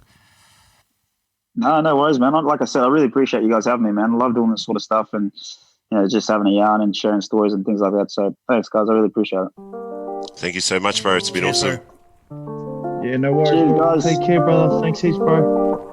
No worries, man. Like I said, I really appreciate you guys having me, man. I love doing this sort of stuff and just having a yarn and sharing stories and things like that. So thanks, guys. I really appreciate it. Thank you so much, bro. It's been awesome. Yeah, no worries. Cheers, guys. Take care, brother. Thanks heaps, bro.